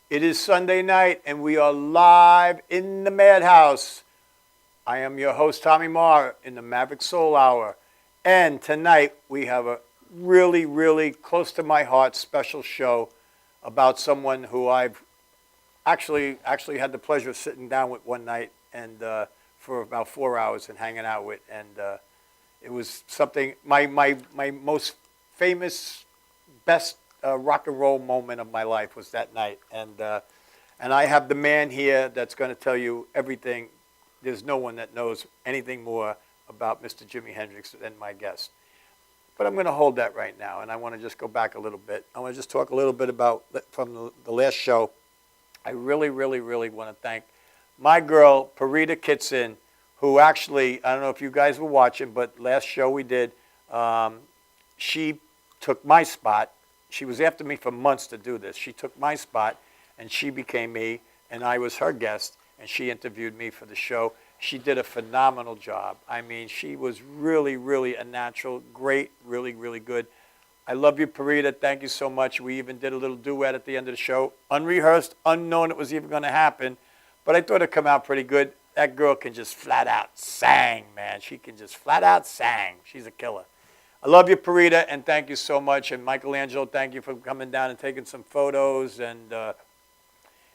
It is Sunday night, and we are live in the Madhouse. I am your host, Tommy Maher, in the Maverick Soul Hour. And tonight, we have a really, really close to my heart special show about someone who I've actually had the pleasure of sitting down with one night and for about 4 hours and hanging out with. And it was something, my most famous, best rock and roll moment of my life was that night. And I have the man here that's going to tell you everything. There's no one that knows anything more about Mr. Jimi Hendrix than my guest. But I'm going to hold that right now, and I want to just go back a little bit. I want to just talk a little bit about, from the last show, I really, really, really want to thank my girl, Parita Kitson, who actually, I don't know if you guys were watching, but last show we did, she took my spot. She was after me for months to do this. She took my spot, and she became me, and I was her guest, and she interviewed me for the show. She did a phenomenal job. I mean, she was really, really a natural, great, really, really good. I love you, Parita. Thank you so much. We even did a little duet at the end of the show. Unrehearsed, unknown it was even going to happen, but I thought it'd come out pretty good. That girl can just flat out sang, man. She can just flat out sang. She's a killer. I love you, Parita, and thank you so much. And Michelangelo, thank you for coming down and taking some photos. And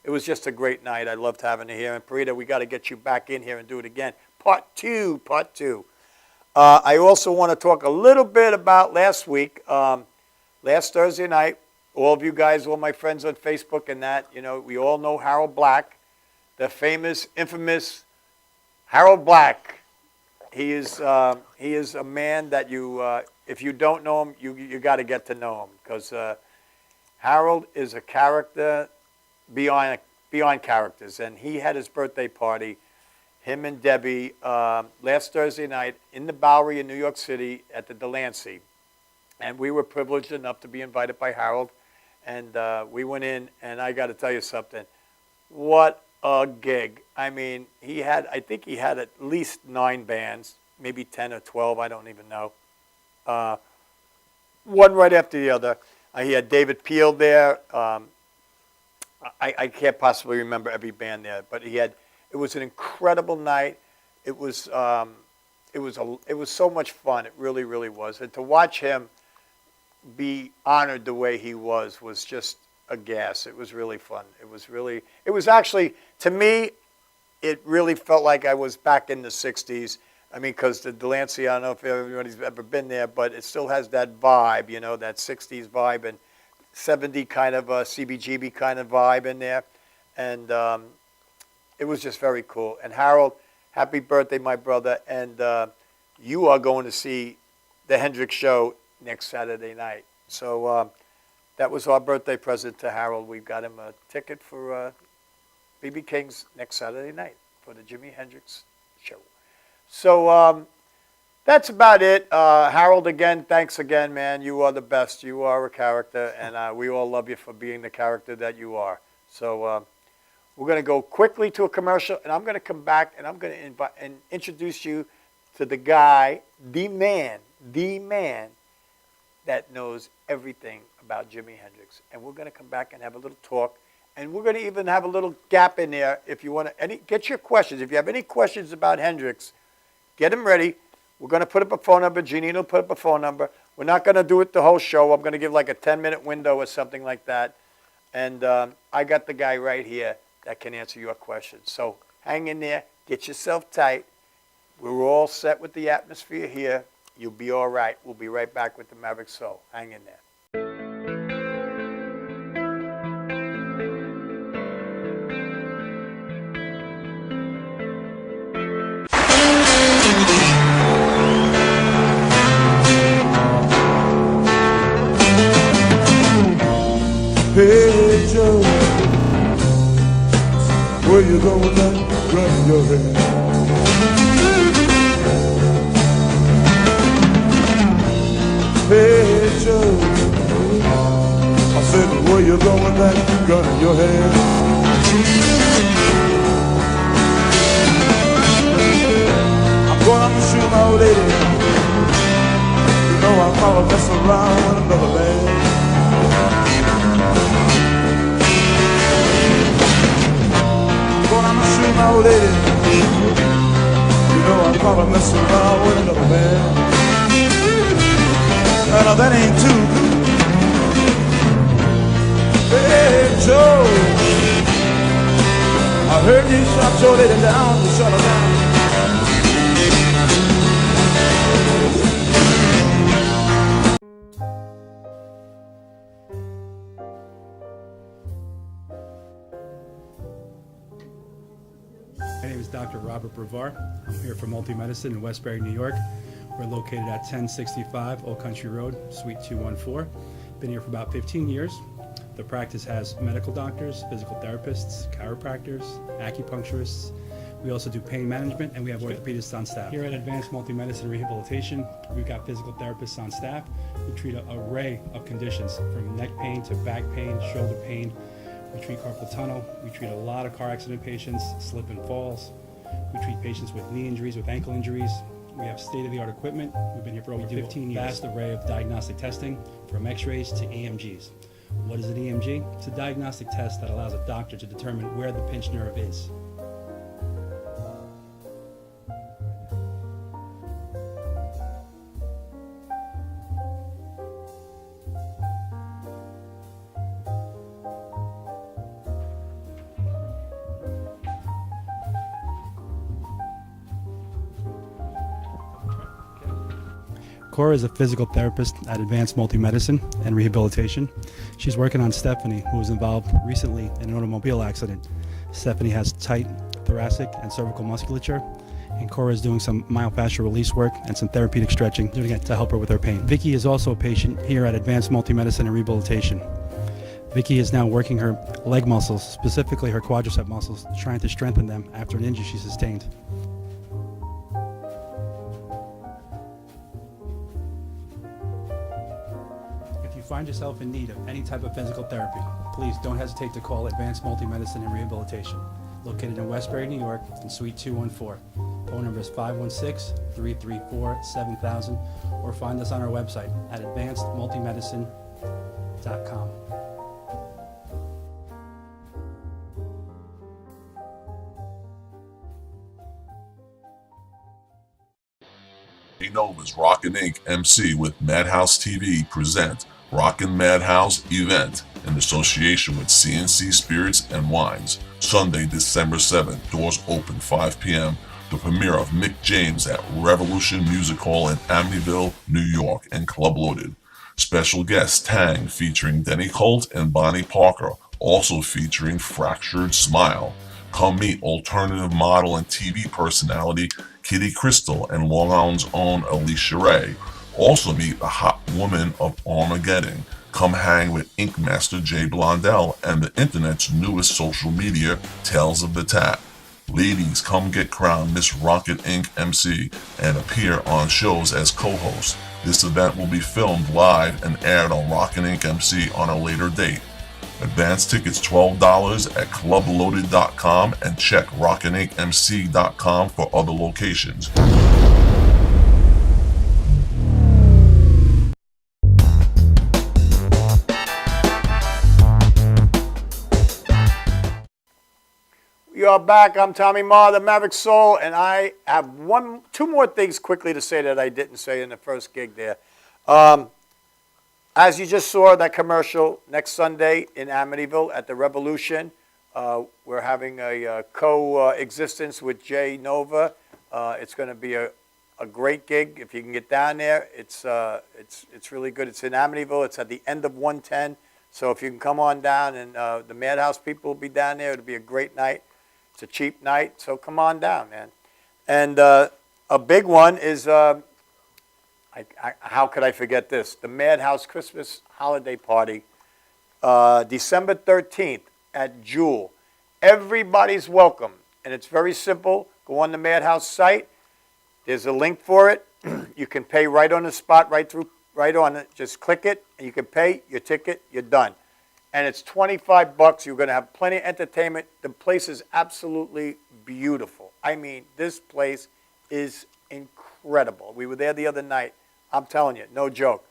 it was just a great night. I loved having you here. And Parita, we got to get you back in here and do it again. Part two. I also want to talk a little bit about last week. Last Thursday night, all of you guys, all my friends on Facebook and that, you know, we all know Harold Black, the famous, infamous Harold Black. He is a man that you, if you don't know him, you got to get to know him, because Harold is a character beyond characters. And he had his birthday party, him and Debbie, last Thursday night in the Bowery in New York City at the Delancey. And we were privileged enough to be invited by Harold. And we went in, and I got to tell you something. What a gig. I mean, I think he had at least 9 bands, maybe 10 or 12, I don't even know. One right after the other. He had David Peel there. I can't possibly remember every band there, but it was an incredible night. It was so much fun. It really, really was. And to watch him be honored the way he was just a gas. It was really fun. It was actually, to me, it really felt like I was back in the 60s. I mean, because the Delancey, I don't know if everybody's ever been there, but it still has that vibe, you know, that 60s vibe and 70 kind of CBGB kind of vibe in there. And it was just very cool. And Harold, happy birthday, my brother. And you are going to see the Hendrix show next Saturday night. So that was our birthday present to Harold. We've got him a ticket for B.B. King's next Saturday night for the Jimi Hendrix show. So that's about it. Harold, again, thanks again, man. You are the best. You are a character, and we all love you for being the character that you are. So we're going to go quickly to a commercial, and I'm going to come back, and I'm going to invite and introduce you to the guy, the man that knows everything about Jimi Hendrix. And we're going to come back and have a little talk. And we're going to even have a little gap in there if you want to get your questions. If you have any questions about Hendrix, get them ready. We're going to put up a phone number. Jeanine will put up a phone number. We're not going to do it the whole show. I'm going to give like a 10-minute window or something like that. And I got the guy right here that can answer your questions. So hang in there. Get yourself tight. We're all set with the atmosphere here. You'll be all right. We'll be right back with the Maverick Soul. Hang in there. Hey Joe, where you going now? Run your head. Hey Joe, I said where you going now? Gun in your head. I'm going on to shoot my old lady. You know I'm gonna mess around with another man. old lady. You know I'm probably messing around with another man. Now that ain't too good. Hey, Joe, I heard you shot your lady down, you shut her down. My name is Dr. Robert Brevard. I'm here for Multi-Medicine in Westbury, New York. We're located at 1065 Old Country Road, Suite 214. Been here for about 15 years. The practice has medical doctors, physical therapists, chiropractors, acupuncturists. We also do pain management, and we have orthopedists on staff. Here at Advanced Multi-Medicine Rehabilitation, we've got physical therapists on staff who treat an array of conditions, from neck pain to back pain, shoulder pain. We treat carpal tunnel. We treat a lot of car accident patients, slip and falls. We treat patients with knee injuries, with ankle injuries. We have state-of-the-art equipment. We've been here for over 15 years. Vast array of diagnostic testing, from x-rays to EMGs. What is an EMG? It's a diagnostic test that allows a doctor to determine where the pinched nerve is. Cora is a physical therapist at Advanced Multi-Medicine and Rehabilitation. She's working on Stephanie, who was involved recently in an automobile accident. Stephanie has tight thoracic and cervical musculature, and Cora is doing some myofascial release work and some therapeutic stretching doing it to help her with her pain. Vicky is also a patient here at Advanced Multi-Medicine and Rehabilitation. Vicky is now working her leg muscles, specifically her quadricep muscles, trying to strengthen them after an injury she sustained. If you find yourself in need of any type of physical therapy, please don't hesitate to call Advanced Multi-Medicine and Rehabilitation, located in Westbury, New York, in Suite 214. Phone number is 516-334-7000, or find us on our website at advancedmultimedicine.com. Nova's Rockin' Inc. MC with Madhouse TV present Rockin' Madhouse event in association with CNC Spirits and Wines. Sunday, December 7th, doors open 5 p.m. The premiere of Mick James at Revolution Music Hall in Amityville, New York, and Club Loaded. Special guest Tang featuring Denny Colt and Bonnie Parker, also featuring Fractured Smile. Come meet alternative model and TV personality Kitty Crystal and Long Island's own Alicia Ray. Also meet the hot woman of Armageddon. Come hang with Ink Master Jay Blondell and the internet's newest social media, Tales of the Tap. Ladies, come get crowned Miss Rocket Inc. MC and appear on shows as co-host. This event will be filmed live and aired on Rockin' Inc. MC on a later date. Advance tickets $12 at clubloaded.com and check rockinincmc.com for other locations. We are back. I'm Tommy Maher, the Maverick Soul, and I have two more things quickly to say that I didn't say in the first gig there. As you just saw that commercial, next Sunday in Amityville at the Revolution, we're having a coexistence with Jay Nova. It's going to be a great gig. If you can get down there, it's really good. It's in Amityville. It's at the end of 110. So if you can come on down, and the Madhouse people will be down there, it'll be a great night. It's a cheap night, so come on down, man. And a big one is... how could I forget this? The Madhouse Christmas holiday party, December 13th at Jewel. Everybody's welcome, and it's very simple. Go on the Madhouse site. There's a link for it. You can pay right on the spot, right on it. Just click it, and you can pay your ticket. You're done. And it's $25. You're going to have plenty of entertainment. The place is absolutely beautiful. I mean, this place is incredible. We were there the other night. I'm telling you, no joke.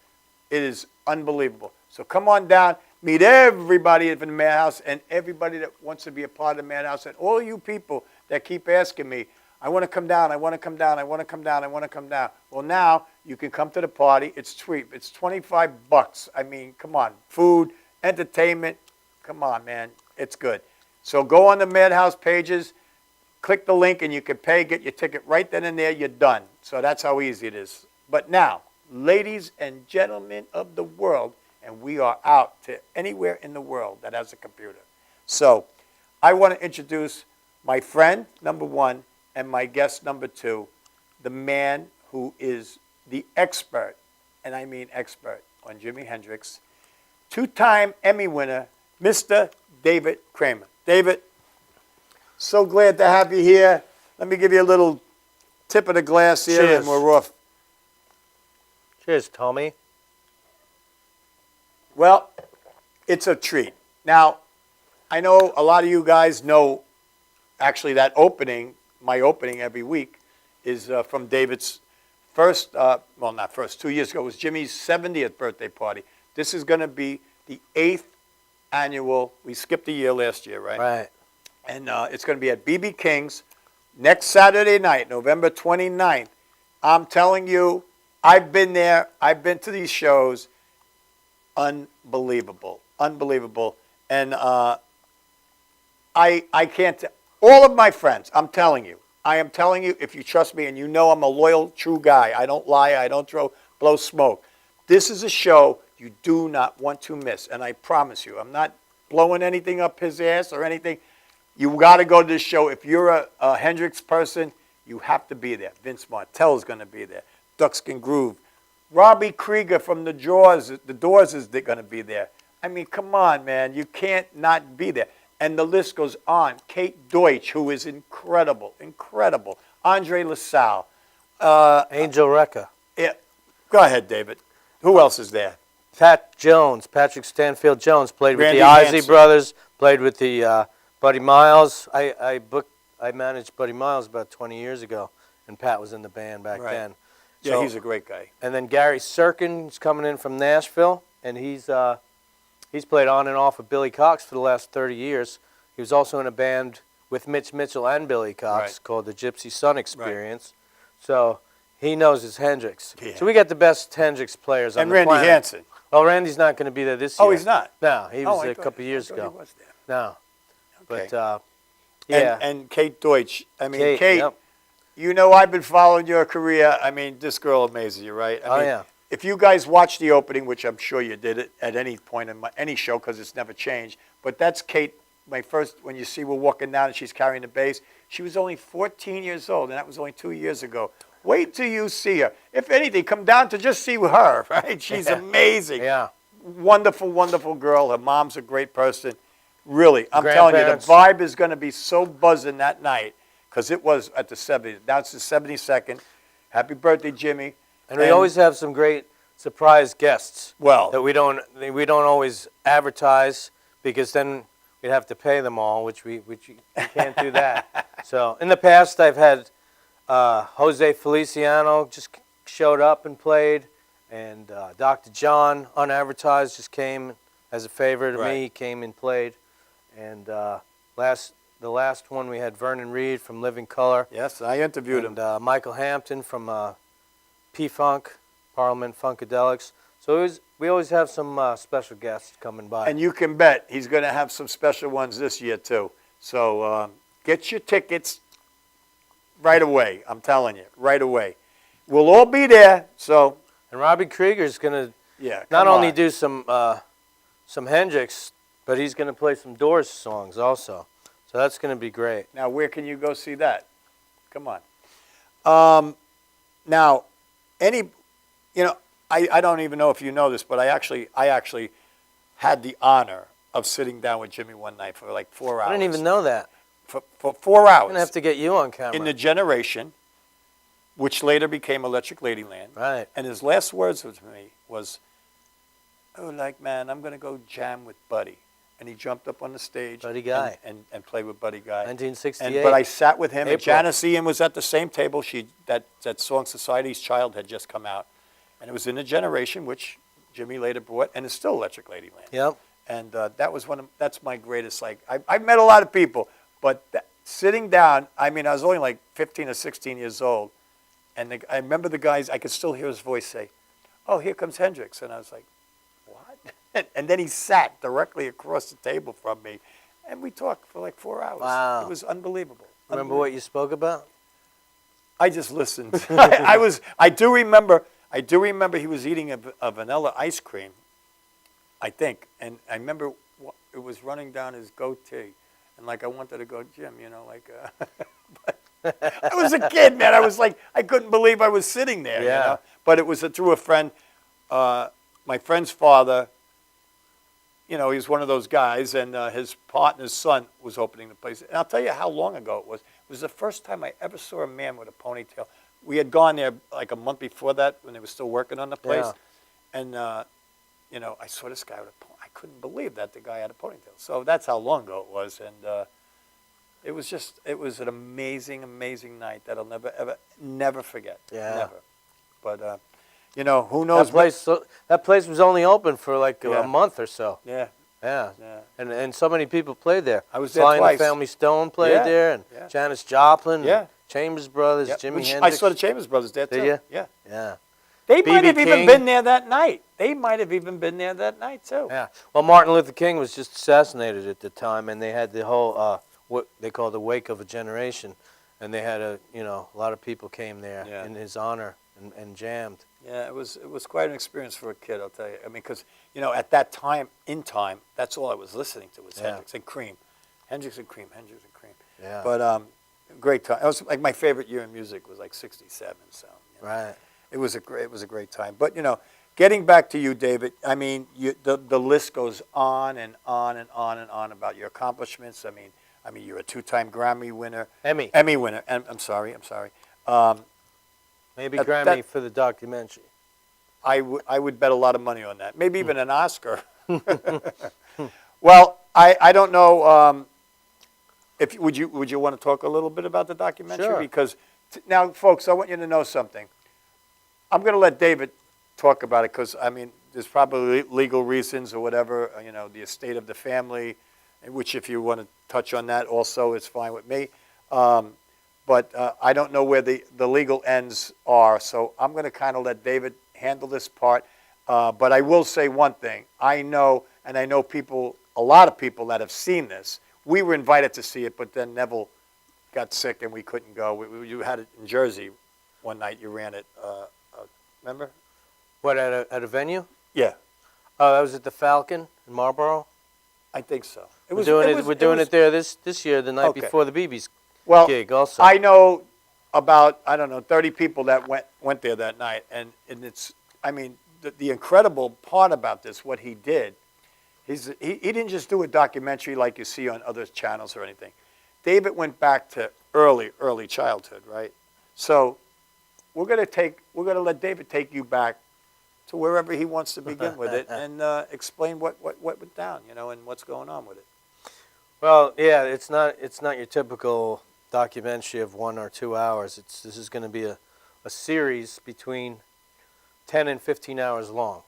It is unbelievable. So come on down, meet everybody in the Madhouse and everybody that wants to be a part of the Madhouse, and all you people that keep asking me, I want to come down, I want to come down, I want to come down, I want to come down. Well, now you can come to the party. It's cheap. It's $25. I mean, come on. Food, entertainment. Come on, man. It's good. So go on the Madhouse pages, click the link, and you can pay, get your ticket right then and there. You're done. So that's how easy it is. But now, ladies and gentlemen of the world, and we are out to anywhere in the world that has a computer. So I want to introduce my friend, number one, and my guest, number two, the man who is the expert, and I mean expert, on Jimi Hendrix, two-time Emmy winner, Mr. David Kramer. David, so glad to have you here. Let me give you a little tip of the glass here, Cheers. and we're off. Cheers, Tommy. Well, it's a treat. Now, I know a lot of you guys know, actually, that opening, my opening every week, is from David's first, well, not first, 2 years ago. It was Jimmy's 70th birthday party. This is going to be the 8th annual. We skipped a year last year, right? Right. And it's going to be at BB King's next Saturday night, November 29th. I'm telling you, I've been there. I've been to these shows. Unbelievable. Unbelievable. And I can't, all of my friends, I'm telling you, I am telling you, if you trust me, and you know I'm a loyal, true guy. I don't lie. I don't blow smoke. This is a show you do not want to miss. And I promise you, I'm not blowing anything up his ass or anything. You got to go to this show. If you're a Hendrix person, you have to be there. Vince Martell is going to be there. Duckskin Groove. Robbie Krieger from the Doors is going to be there. I mean, come on, man. You can't not be there. And the list goes on. Kate Deutsch, who is incredible, incredible. Andre LaSalle. Angel Recca. Yeah. Go ahead, David. Who else is there? Pat Jones, Patrick Stanfield Jones, played with Randy the Isley Hansen. Brothers, played with the Buddy Miles. I managed Buddy Miles about 20 years ago, and Pat was in the band back Right. then. Yeah, So- he's a great guy. And then Gary Serkin's coming in from Nashville, and he's played on and off with Billy Cox for the last 30 years. He was also in a band with Mitch Mitchell and Billy Cox Right. called the Gypsy Sun Experience. So he knows his Hendrix. Yeah. So we got the best Hendrix players on And the Randy planet. Hansen. Well, Randy's not going to be there this year. Oh, he's not? No, he was I a thought- couple years I thought ago. He was there. No. Okay. But, yeah. And Kate Deutsch. I mean, Kate, Kate, yep. you know I've been following your career. I mean, this girl amazes you, right? I mean, yeah. If you guys watched the opening, which I'm sure you did it at any point in any show because it's never changed, but that's Kate, my first, when you see we're walking down and she's carrying the bass, she was only 14 years old, and that was only 2 years ago. Wait till you see her. If anything, come down to just see her, right? She's amazing. Yeah. Wonderful, wonderful girl. Her mom's a great person. Really, I'm telling you, the Grandparents. vibe is going to be so buzzing that night because it was at the 70th. Now it's the 72nd. Happy birthday, Jimmy. And we always have some great surprise guests Well, that we don't always advertise because then we'd have to pay them all, which we can't do that. So in the past, I've had Jose Feliciano just showed up and played, and Dr. John, unadvertised, just came as a favor to Right. me. He came and played, and the last one we had Vernon Reed from Living Color. yes, I interviewed him. And Michael Hampton from P-Funk, Parliament Funkadelics. So we always have some special guests coming by. And you can bet he's going to have some special ones this year, too. So get your tickets right away. I'm telling you, right away. We'll all be there. So, And Robbie Krieger's going to yeah. not come only on. do some Hendrix, but he's going to play some Doors songs also. So that's going to be great. Now, where can you go see that? Come on. Now, I don't even know if you know this, but I actually had the honor of sitting down with Jimmy one night for like 4 hours. I didn't even know that. For 4 hours. I'm going to have to get you on camera. In the Generation, which later became Electric Ladyland. Right. And his last words to me was, "Oh, like, man, I'm going to go jam with Buddy." And he jumped up on the stage Buddy Guy. and played with Buddy Guy. 1968. But I sat with him, and April. Janice Ian was at the same table. That song Society's Child had just come out. And it was in the Generation, which Jimmy later brought, and it's still Electric Ladyland. Yep. And that was that's my greatest, I've met a lot of people, but sitting down, I mean, I was only like 15 or 16 years old, and I remember the guys, I could still hear his voice say, "Oh, here comes Hendrix," and I was like, "What?" And then he sat directly across the table from me, and we talked for like 4 hours. Wow. It was unbelievable. Remember what you spoke about? I just listened. I do remember he was eating a vanilla ice cream, I think, and I remember it was running down his goatee, and like I wanted to go, Jim, like. But I was a kid, man. I was like, I couldn't believe I was sitting there. Yeah. But it was through a friend, my friend's father. He was one of those guys, and his partner's son was opening the place. And I'll tell you how long ago it was. It was the first time I ever saw a man with a ponytail. We had gone there like a month before that when they were still working on the place. Yeah. And, I saw this guy with a ponytail. I couldn't believe that the guy had a ponytail. So that's how long ago it was. And it was an amazing, amazing night that I'll never forget. Yeah. Never. But, who knows? That place was only open for like Yeah. a month or so. Yeah. Yeah. Yeah. And so many people played there. I was there Sly and twice. the Family Stone played Yeah, there, and yeah. Janis Joplin, Yeah. and Chambers Brothers, Yeah, Jimi which Hendrix. I saw the Chambers Brothers there, too. Did you? Yeah. Yeah. They B.B. might have even King. been there that night. Too. Yeah. Well, Martin Luther King was just assassinated at the time, and they had the whole what they call the Wake of a Generation, and they had a lot of people came there Yeah. in his honor and jammed. Yeah, it was quite an experience for a kid, I'll tell you. I mean, because, at that time, that's all I was listening to was Yeah. Hendrix and Cream. Hendrix and Cream. Yeah. But great time. It was like my favorite year in music was like 67, so. Right. It was a great time. But, getting back to you, David, I mean, the list goes on and on and on and on about your accomplishments. I mean, you're a 2-time Grammy winner. Emmy winner. And I'm sorry. Maybe That- Grammy that- for the documentary. I would bet a lot of money on that. Maybe even an Oscar. Well, I don't know. Would you want to talk a little bit about the documentary? Sure. Because now, folks, I want you to know something. I'm going to let David talk about it because there's probably legal reasons or whatever. The estate of the family, which if you want to touch on that also, is fine with me. But I don't know where the legal ends are, so I'm going to kind of let David handle this part. But I will say one thing. I know people, a lot of people that have seen this. We were invited to see it, but then Neville got sick and we couldn't go. You had it in Jersey one night. You ran it. Remember? What, at a venue? Yeah, Oh, that was at the Falcon in Marlboro. I think so. We're doing it there this year, the night Okay. before the BB's Well, gig also. I know about 30 people that went there that night, and it's the incredible part about this, what he did, he didn't just do a documentary like you see on other channels or anything. David went back to early childhood, right? So we're gonna let David take you back to wherever he wants to begin with it and explain what went down, and what's going on with it. Well, yeah, it's not your typical documentary of 1 or 2 hours. This is going to be a series between 10 and 15 hours long,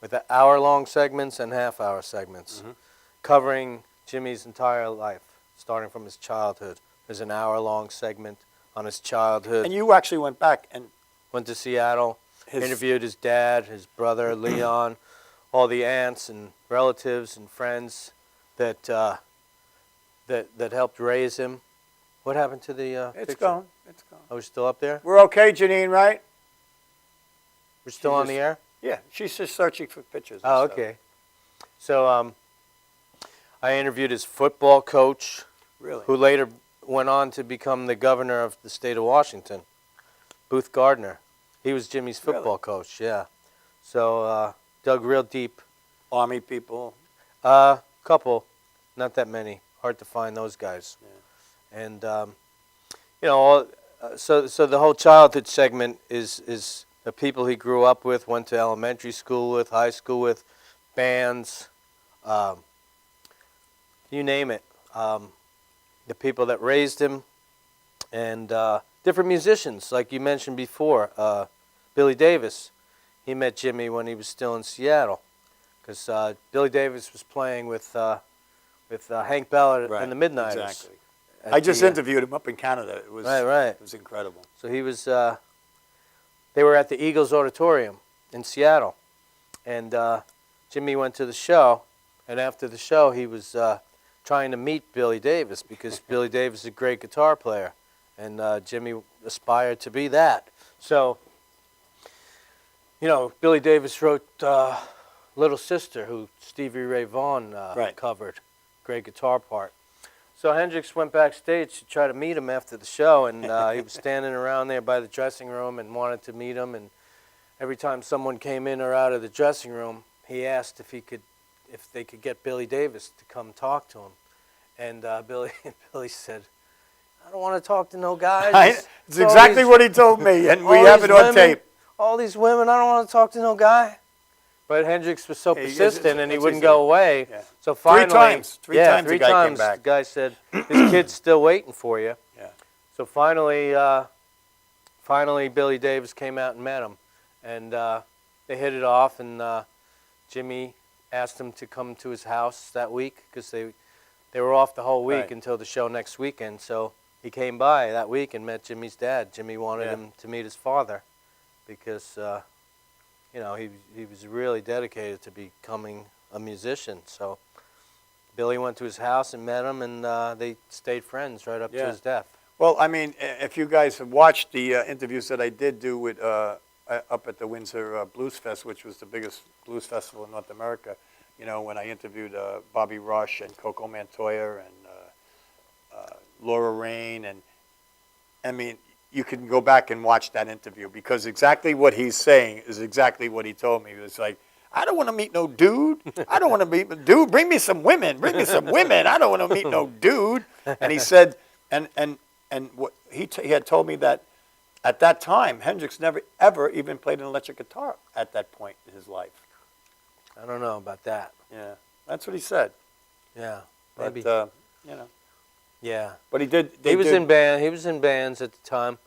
with hour-long segments and half-hour segments, covering Jimmy's entire life, starting from his childhood. There's an hour-long segment on his childhood. And you actually went back and Went to Seattle, interviewed his dad, his brother, Leon, all the aunts and relatives and friends that helped raise him. What happened to the it's picture? gone. Oh, we're still up there? We're okay, Janine, right? We're still on the air? Yeah, she's just searching for pictures. and Oh, stuff. okay. So I interviewed his football coach, Really? who later went on to become the governor of the state of Washington, Booth Gardner. He was Jimmy's football coach, yeah. So dug real deep. Army people. Couple, not that many. Hard to find those guys. Yeah. And so the whole childhood segment is the people he grew up with, went to elementary school with, high school with, bands, you name it. The people that raised him, and different musicians, like you mentioned before. Billy Davis, he met Jimmy when he was still in Seattle, because Billy Davis was playing with Hank Bell Right, and the Midnighters. Exactly. I just the, interviewed him up in Canada. It was Right. It was incredible. So he was. They were at the Eagles Auditorium in Seattle, and Jimmy went to the show. And after the show, he was trying to meet Billy Davis because Billy Davis is a great guitar player, and Jimmy aspired to be that. So, you know, Billy Davis wrote "Little Sister," who Stevie Ray Vaughan covered, great guitar part. So Hendrix went backstage to try to meet him after the show, and he was standing around there by the dressing room and wanted to meet him. And every time someone came in or out of the dressing room, he asked if they could get Billy Davis to come talk to him. And Billy said, "I don't want to talk to no guys. It's exactly what he told me, and we have it on tape. All these women, I don't want to talk to no guy." But Hendrix was so persistent, and he wouldn't go away. Yeah. So finally, three times the guy came back. The guy said, "This kid's still waiting for you." Yeah. So finally, Billy Davis came out and met him, and they hit it off. And Jimmy asked him to come to his house that week because they were off the whole week until the show next weekend. So he came by that week and met Jimmy's dad. Jimmy wanted him to meet his father because. You know, he was really dedicated to becoming a musician. So Billy went to his house and met him, and they stayed friends right up to his death. Well, I mean, if you guys have watched the interviews that I did do with up at the Windsor Blues Fest, which was the biggest blues festival in North America, you know, when I interviewed Bobby Rush and Coco Montoya and Laura Rain, and I mean, you can go back and watch that interview because exactly what he's saying is exactly what he told me. It was like, I don't want to meet no dude. I don't want to meet a dude. Bring me some women. Bring me some women. I don't want to meet no dude. And he said, and what he had told me that at that time, Hendrix never ever even played an electric guitar at that point in his life. I don't know about that. Yeah, that's what he said. Yeah, But, maybe. you know. Yeah. But he did. He was in bands at the time,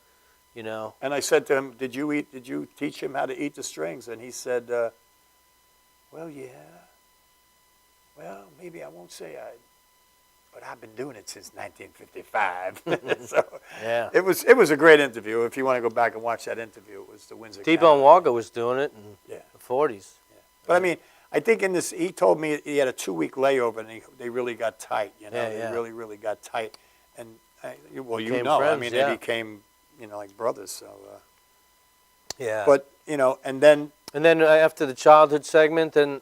you know. And I said to him, "Did you teach him how to eat the strings?" And he said, "Well, yeah. Well, maybe I won't say but I've been doing it since 1955." So Yeah. it was a great interview. If you want to go back and watch that interview, it was the Windsor. T-Bone Walker was doing it in the 40s. Yeah. But I mean, I think in this, he told me he had a 2-week layover, and they really got tight. You know, they really got tight. And well, you Became know, friends, I mean, yeah. they became like brothers. So. Yeah. But you know, and then after the childhood segment, then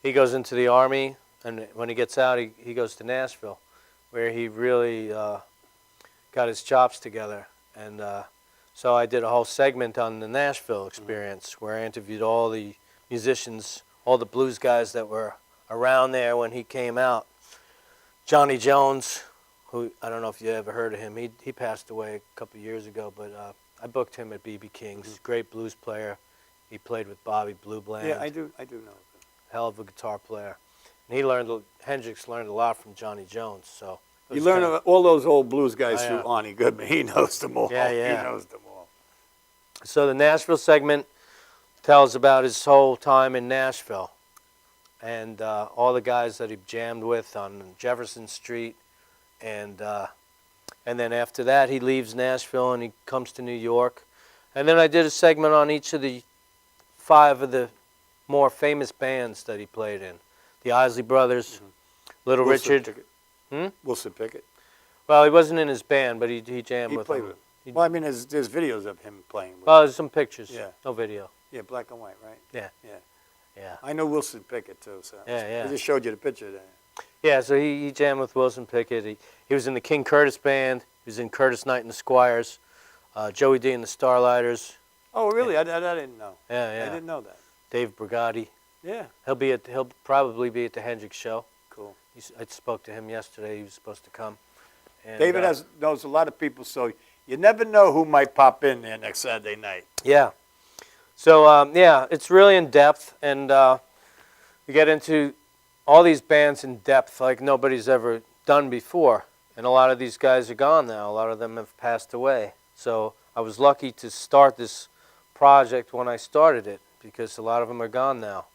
he goes into the Army, and when he gets out, he goes to Nashville, where he really got his chops together. And so I did a whole segment on the Nashville experience, where I interviewed all the musicians, all the blues guys that were around there when he came out. Johnny Jones, who I don't know if you ever heard of him. He passed away a couple of years ago, but I booked him at B.B. King's. He's a great blues player. He played with Bobby Blue Bland. yeah, I do know. Hell of a guitar player. And Hendrix learned a lot from Johnny Jones. So You learn of all those old blues guys Oh, through yeah. Arnie Goodman. He knows them all. Yeah, yeah. He knows them all. So the Nashville segment tells about his whole time in Nashville and all the guys that he jammed with on Jefferson Street. And then after that, he leaves Nashville and he comes to New York. And then I did a segment on each of the 5 of the more famous bands that he played in. The Isley Brothers, Little Wilson Richard. Pickett. Wilson Pickett. Well, he wasn't in his band, but he jammed He with played him. with him. Well, I mean, there's videos of him playing with Well, there's some pictures. Yeah. No video. Yeah, black and white, right? Yeah. Yeah. Yeah. I know Wilson Pickett, too. So Yeah. I just showed you the picture there. Yeah, so he jammed with Wilson Pickett. He was in the King Curtis Band. He was in Curtis Knight and the Squires, Joey D and the Starlighters. Oh, really? I didn't know. Yeah. I didn't know that. Dave Brigatti. Yeah. He'll probably be at the Hendrix show. Cool. I spoke to him yesterday. He was supposed to come. And, David knows a lot of people, so you never know who might pop in there next Saturday night. Yeah. So, it's really in depth, and we get into all these bands in depth like nobody's ever done before. And a lot of these guys are gone now. A lot of them have passed away. So I was lucky to start this project when I started it because a lot of them are gone now.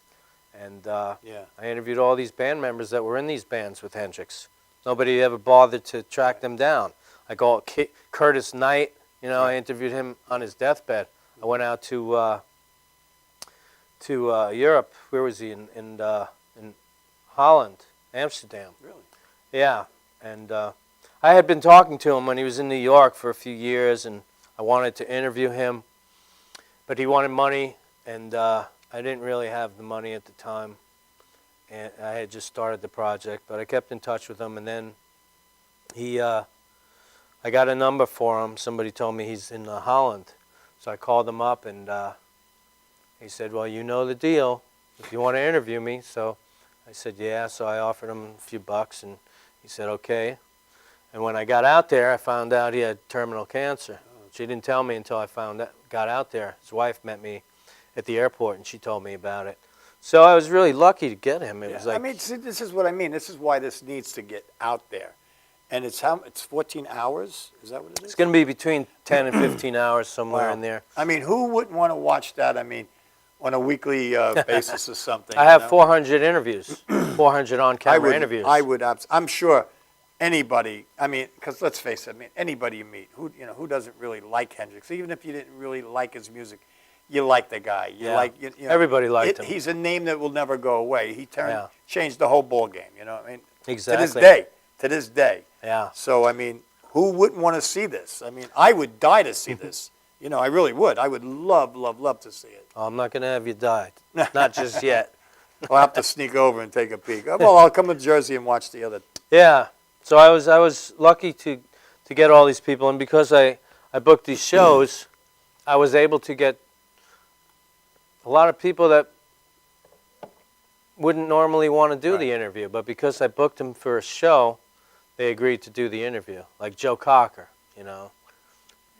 And I interviewed all these band members that were in these bands with Hendrix. Nobody ever bothered to track them down. Like Curtis Knight, I interviewed him on his deathbed. I went out to Europe. Where was he? In Holland, Amsterdam. Really? Yeah, and I had been talking to him when he was in New York for a few years, and I wanted to interview him, but he wanted money, and I didn't really have the money at the time, and I had just started the project, but I kept in touch with him, and then I got a number for him. Somebody told me he's in Holland, so I called him up, and he said, well, you know the deal, if you want to interview me. So I said, yeah, so I offered him a few bucks, and he said, okay. And when I got out there, I found out he had terminal cancer. She didn't tell me until I got out there. His wife met me at the airport, and she told me about it. So I was really lucky to get him. It was like, I mean, see, this is what I mean. This is why this needs to get out there. And it's 14 hours? Is that what it is? it's going to be between 10 and 15 hours somewhere Wow. in there. I mean, who wouldn't want to watch that? I mean, on a weekly basis or something. I have 400 interviews, 400 on-camera I interviews. would. I'm sure anybody. I mean, because let's face it. I mean, anybody you meet who doesn't really like Hendrix, even if you didn't really like his music, you like the guy. You Yeah. like. Everybody liked him. He's a name that will never go away. He Yeah. changed the whole ball game. You know what I mean? Exactly. To this day. Yeah. So I mean, who wouldn't want to see this? I mean, I would die to see this. I really would. I would love to see it. Oh, I'm not going to have you die. Not just yet. I'll have to sneak over and take a peek. Well, I'll come to Jersey and watch the other. Yeah. So I was lucky to get all these people, and because I booked these shows, I was able to get a lot of people that wouldn't normally want to do the interview, but because I booked them for a show, they agreed to do the interview. Like Joe Cocker,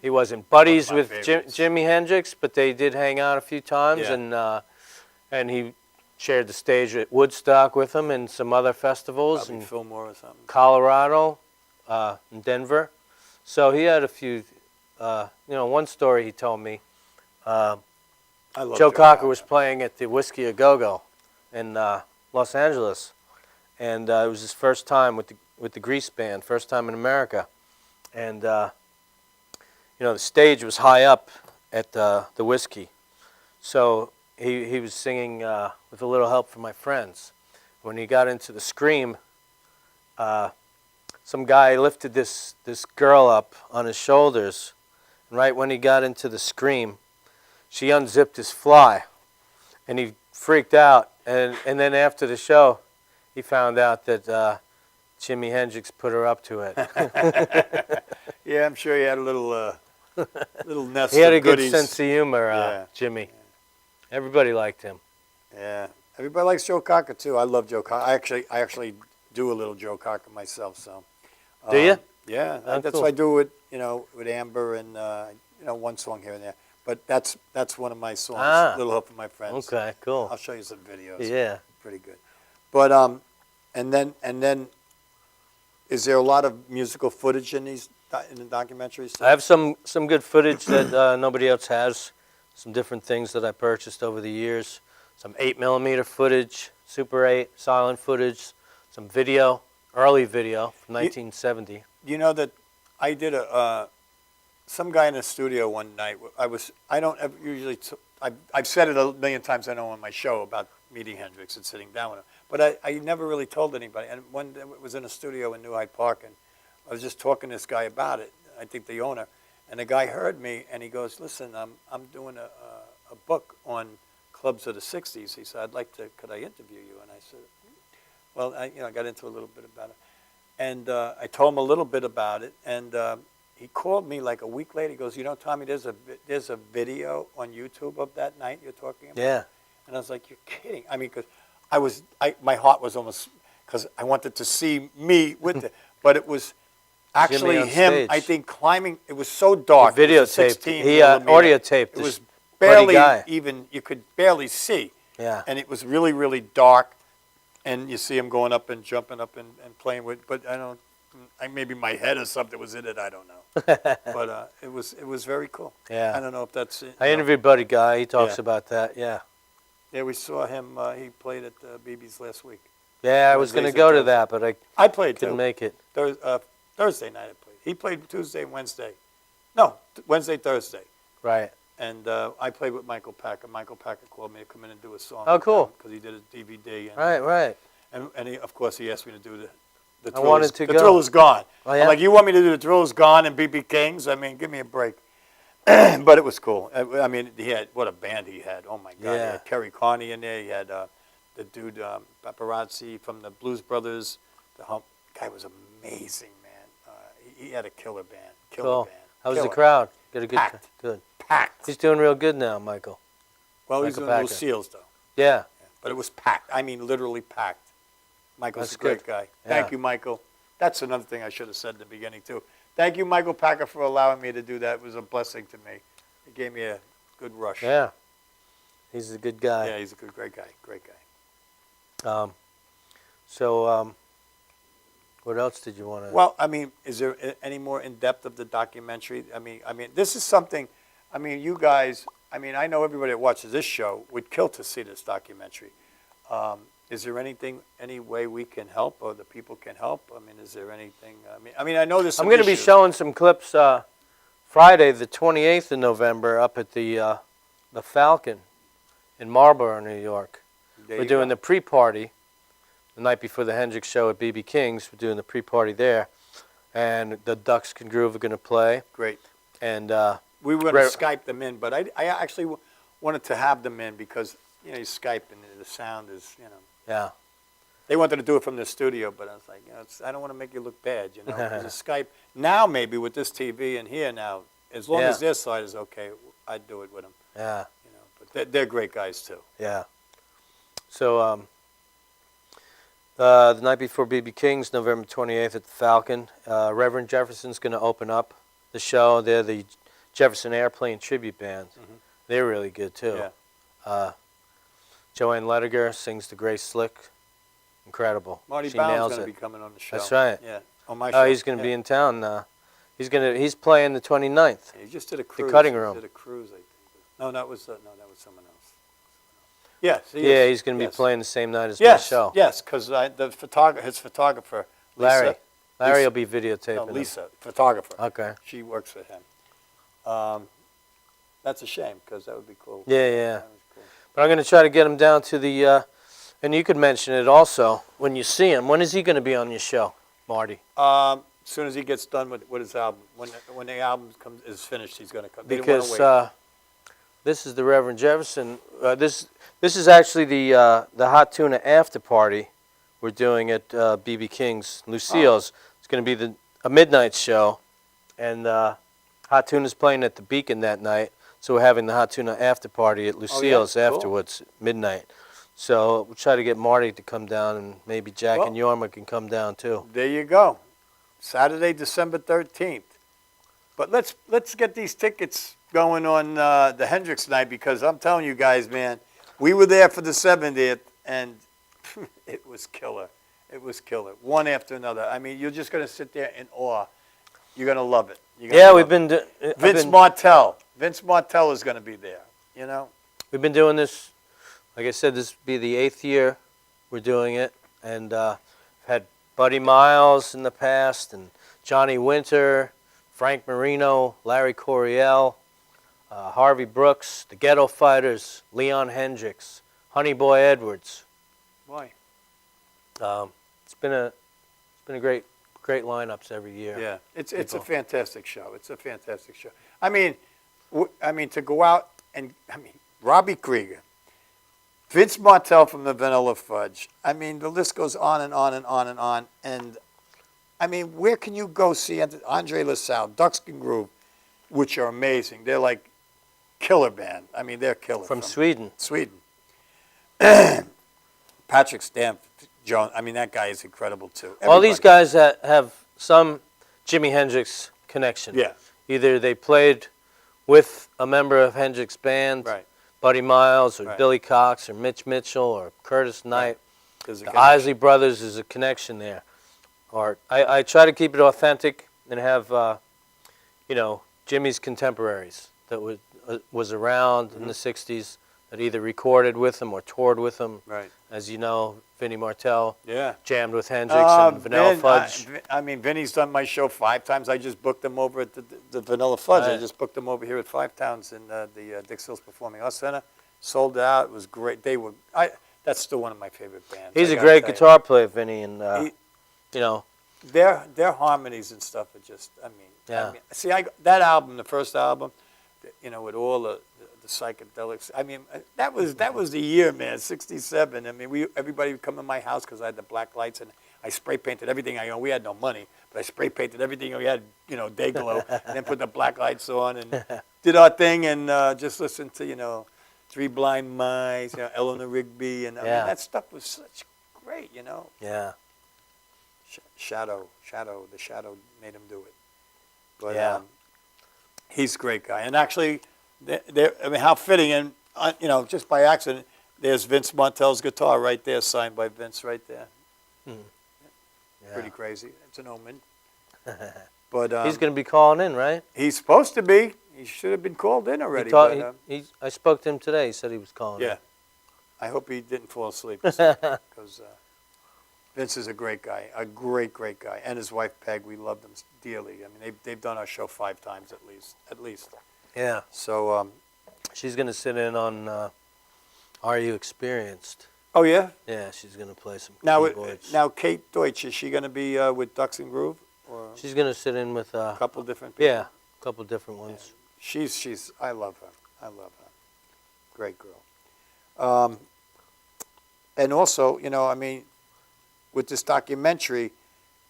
He wasn't buddies One of my with favorites. Jimi Hendrix, but they did hang out a few times, Yeah. and he shared the stage at Woodstock with him and some other festivals Probably in Fillmore or something. Colorado, in Denver. So he had a few, one story he told me. I love Joe Cocker was playing at the Whiskey A Go-Go in Los Angeles, and it was his first time with the Grease Band, first time in America, and the stage was high up at the Whiskey, so he was singing with a little help from my friends. When he got into the Scream, some guy lifted this girl up on his shoulders, and right when he got into the Scream, she unzipped his fly, and he freaked out. And then after the show, he found out that Jimi Hendrix put her up to it. Yeah, I'm sure he had a little nest He had of a good goodies. sense of humor, Yeah. Jimmy. Everybody liked him. Yeah, everybody likes Joe Cocker too. I love Joe Cocker. I actually do a little Joe Cocker myself. So. Do you? Yeah, Oh, that's cool. what I do with Amber and one song here and there. But that's one of my songs. Ah. Little Help from My Friends. Okay, cool. I'll show you some videos. Yeah. Pretty good. But and then, is there a lot of musical footage in the documentaries? too? I have some good footage that nobody else has. Some different things that I purchased over the years. Some 8mm footage, Super 8, silent footage, some video, early video from 1970. You know that I did some guy in the studio one night. I don't ever usually. I've said it a million times. I know on my show about meeting Hendrix and sitting down with him, but I never really told anybody. And one day it was in a studio in New Hyde Park, and I was just talking to this guy about it. I think the owner, and the guy heard me, and he goes, "Listen, I'm doing a book on clubs of the '60s." He said, could I interview you? And I said, well, I got into a little bit about it, and I told him a little bit about it, and he called me like a week later. He goes, Tommy, there's a video on YouTube of that night you're talking about. Yeah. And I was like, you're kidding. I mean, because my heart was almost, because I wanted to see me with it, but it was actually on him. stage. I think climbing. It was so dark. He It was a videotaped. 16 He millimeter. audio taped. It was bloody barely guy. even. You could barely see. Yeah. And it was really, really dark. And you see him going up and jumping up and playing with, but maybe my head or something was in it. I don't know. But it was very cool. Yeah. I don't know if that's it. I interviewed Buddy Guy. He talks Yeah. about that. Yeah. Yeah, we saw him. He played at BB's last week. Yeah, I was going to Wednesdays go and to that, but I I played couldn't too. make it. Thursday night I played. He played Tuesday and Wednesday. No, Wednesday, Thursday. Right. And I played with Michael Packer. Michael Packer called me to come in and do a song. Oh, cool. Because he did a DVD. And, Right. And he, of course, he asked me to do the I wanted to The go. Thrill Is Gone. Oh, yeah? I'm like, you want me to do the Thrill Is Gone and BB Kings? I mean, give me a break. But it was cool. I mean, he had, what a band he had. Oh, my God. He Yeah. had Kerry Carney in there. He had the dude, Paparazzi from the Blues Brothers. Guy was amazing, man. He had a killer band. Cool. Band. How was the Killer. crowd? Got a good. Packed. Good. Packed. He's doing real good now, Michael. Well, he's Michael doing little Packer. seals, though. Yeah. But it was packed. I mean, literally packed. Michael's That's a great good. guy. Yeah. Thank you, Michael. That's another thing I should have said in the beginning, too. Thank you, Michael Packer, for allowing me to do that. It was a blessing to me. It gave me a good rush. Yeah. He's a good guy. Yeah, he's a great guy. Great guy. What else did you want to? Well, I mean, is there any more in depth of the documentary? I mean, this is something. I mean, you guys. I mean, I know everybody that watches this show would kill to see this documentary. Is there any way we can help, or the people can help? I mean, is there anything? I mean, I know there's. I'm going to be showing some clips Friday, the 28th of November, up at the Falcon in Marlborough, New York. We're doing the pre-party the night before the Hendrix show at BB King's. We're doing the pre-party there, and the Ducks Can Groove are going to play. Great. And we were going to Skype them in, but I actually wanted to have them in because you Skype and the sound is Yeah. They wanted to do it from the studio, but I was like, I don't want to make you look bad, Because Skype now maybe with this TV and here now, as long as their side is okay, I'd do it with them. Yeah. But they're great guys too. Yeah. So the night before BB King's, November 28th at the Falcon, Reverend Jefferson's going to open up the show. They're the Jefferson Airplane tribute band. Mm-hmm. They're really good too. Yeah. Joanne Lediger sings the Grace Slick. Incredible. Marty She Bowne's nails going to it. be coming on the show. That's right. Yeah. On my show. Oh, he's going to be in town. He's playing the 29th. He just did a cruise. Cutting Room. He did a cruise, I think. No, that was someone else. Yes. He's going to be playing the same night as my show. Yes, because his photographer, Lisa. Larry will be videotaping. No, Lisa, photographer. Okay. She works with him. That's a shame because that would be cool. Yeah. That was cool. But I'm going to try to get him down to the, and you could mention it also when you see him. When is he going to be on your show, Marty? As soon as he gets done with his album, when the album is finished, he's going to come. Because this is the Reverend Jefferson. This is actually the Hot Tuna after party we're doing at BB King's, Lucille's. It's going to be a midnight show, and Hot Tuna's playing at the Beacon that night. So we're having the Hot Tuna after party at Lucille's afterwards, midnight. So we'll try to get Marty to come down, and maybe Jack and Yorma can come down too. There you go. Saturday, December 13th. But let's get these tickets going on the Hendrix night, because I'm telling you guys, man, we were there for the 70th, and it was killer. It was killer. One after another. I mean, you're just going to sit there in awe. You're going to love it. We've been Vince Martell. Vince Martell is going to be there, We've been doing this, like I said, this will be the 8th year we're doing it. And had Buddy Miles in the past, and Johnny Winter, Frank Marino, Larry Coryell, Harvey Brooks, the Ghetto Fighters, Leon Hendricks, Honey Boy Edwards. Boy. It's been a great lineups every year. Yeah, it's a fantastic show. It's a fantastic show. I mean, to go out and Robbie Krieger, Vince Martell from the Vanilla Fudge. I mean, the list goes on and on and on and on. And I mean, where can you go see Andre LaSalle, Ducks Can Groove, which are amazing. They're like killer band. I mean, they're killer. From Sweden. Sweden. Patrick Stamp, Joan. I mean, that guy is incredible too. All these guys that have some Jimi Hendrix connection. Yeah. Either they played with a member of Hendrix band, Right. Buddy Miles, or Right. Billy Cox, or Mitch Mitchell, or Curtis Knight. There's a The connection. Isley Brothers is a connection there. Or I try to keep it authentic and have Jimmy's contemporaries that was around in the '60s that either recorded with him or toured with him. Right. As you know, Vinnie Martell Yeah. jammed with Hendrix and Vanilla Fudge. I mean, Vinny's done my show 5 times. I just booked him over at the Vanilla Fudge. I Right. just booked him over here at 5 Towns in the Dix Hills Performing Arts Center. Sold out. It was great. That's still one of my favorite bands. He's I a gotta great tell you. guitar player, Vinnie, and you know, Their harmonies and stuff are just, Yeah. see, that album, the first album, with all the psychedelics. I mean, that was the year, man, '67. I mean, everybody would come to my house because I had the black lights and I spray painted everything I owned. We had no money, but I spray painted everything. We had, day glow, and then put the black lights on and did our thing and just listened to, Three Blind Mice, Eleanor Rigby, and I mean, that stuff was such great, yeah. Shadow made him do it. But Yeah. he's a great guy. And actually, how fitting, and just by accident, there's Vince Montell's guitar right there, signed by Vince right there. Yeah. Pretty crazy. It's an omen. But He's going to be calling in, right? he's supposed to be. He should have been called in already. I spoke to him today. He said he was calling Yeah. in. I hope he didn't fall asleep because Vince is a great guy, a great guy, and his wife Peg. We love them dearly. I mean, they've done our show 5 times at least. Yeah. So, She's going to sit in on Are You Experienced? oh yeah. Yeah, she's going to play some Now, keyboards. now Kate Deutsch, is she going to be with Ducks and Groove or She's going to sit in with a couple different people? yeah, a couple different ones. She's. I love her. Great girl. And also, I mean, with this documentary,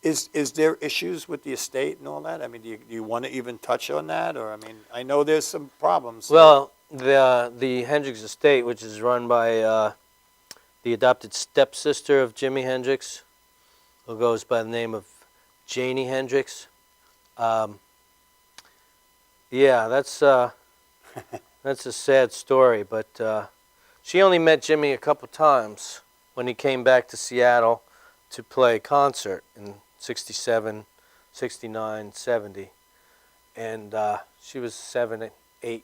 is there issues with the estate and all that? I mean, do you want to even touch on that, or I mean, I know there's some problems. Well, the Hendrix estate, which is run by the adopted stepsister of Jimi Hendrix, who goes by the name of Janie Hendrix. Yeah, that's a sad story, but she only met Jimmy a couple times when he came back to Seattle to play a concert in 67, 69, 70. And she was 7, 8,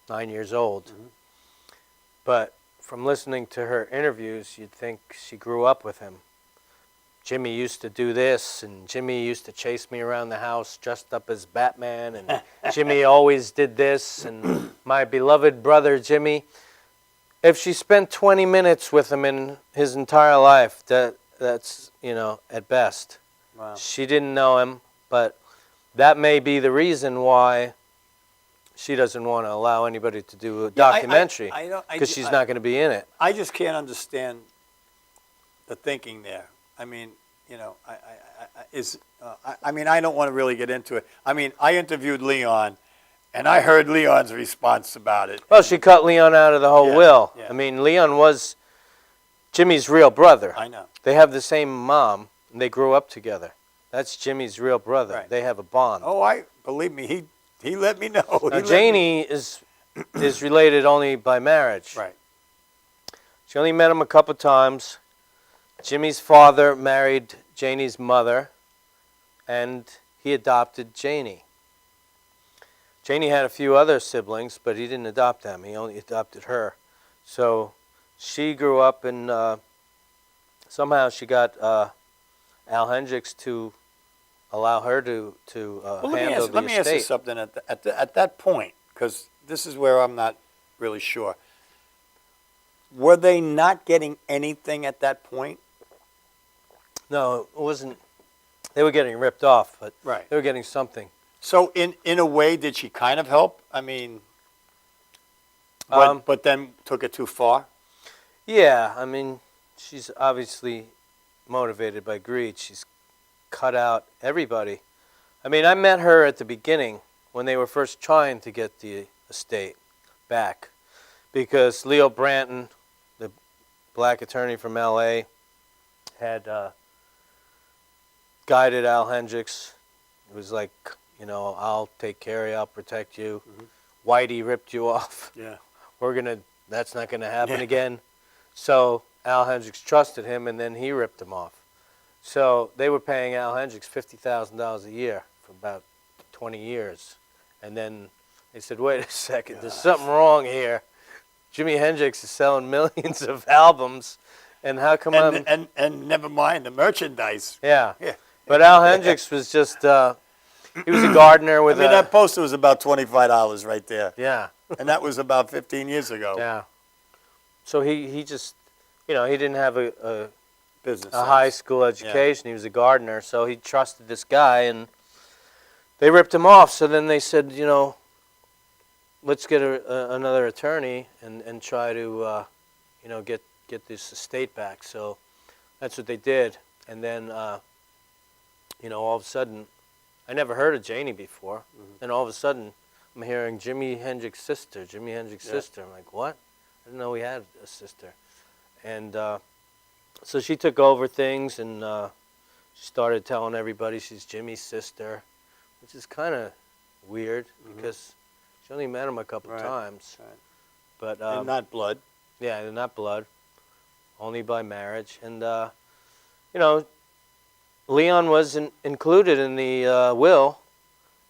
9 years old. Mm-hmm. But from listening to her interviews, you'd think she grew up with him. Jimmy used to do this, and Jimmy used to chase me around the house dressed up as Batman, and Jimmy always did this, and my beloved brother Jimmy. If she spent 20 minutes with him in his entire life, that's at best. Wow. She didn't know him, but that may be the reason why she doesn't want to allow anybody to do a documentary, because she's not going to be in it. I just can't understand the thinking there. I mean, I mean, I don't want to really get into it. I mean, I interviewed Leon, and I heard Leon's response about it. Well, she cut Leon out of the whole Yeah, will. yeah. I mean, Leon was Jimmy's real brother. I know. They have the same mom, and they grew up together. That's Jimmy's real brother. Right. They have a bond. Oh, believe me, he let me know. Now, Janie is related only by marriage. Right. She only met him a couple times. Jimmy's father married Janie's mother, and he adopted Janie. Janie had a few other siblings, but he didn't adopt them. He only adopted her. So she grew up, and somehow she got Al Hendrix to allow her to handle the let me ask you estate. something at that point, because this is where I'm not really sure. Were they not getting anything at that point? No, it wasn't. They were getting ripped off, but Right. they were getting something. So in a way, did she kind of help? I mean, but then took it too far? Yeah, I mean, she's obviously motivated by greed. She's cut out everybody. I mean, I met her at the beginning when they were first trying to get the estate back, because Leo Branton, the black attorney from L.A., had guided Al Hendrix. It was like, I'll take care of you, I'll protect you. Mm-hmm. Whitey ripped you off. Yeah. That's not gonna happen again. So Al Hendrix trusted him, and then he ripped him off. So they were paying Al Hendrix $50,000 a year for about 20 years. And then they said, wait a second, there's something wrong here. Jimi Hendrix is selling millions of albums, and how come I'm... And never mind the merchandise. Yeah. Yeah. But Al Hendrix was just, he was a gardener with that poster was about $25 right there. Yeah. And that was about 15 years ago. Yeah. So he just, he didn't have a Business. high school education. He was a gardener, so he trusted this guy, and they ripped him off. So then they said, let's get another attorney and try to, get this estate back. So that's what they did. And then, all of a sudden, I never heard of Janie before. And all of a sudden, I'm hearing Jimi Hendrix's sister, Jimi Hendrix's sister. I'm like, what? I didn't know we had a sister. And so she took over things, and she started telling everybody she's Jimmy's sister, which is kind of weird because she only met him a couple times. Right. But And not blood. yeah, they're not blood, only by marriage. And Leon wasn't included in the will,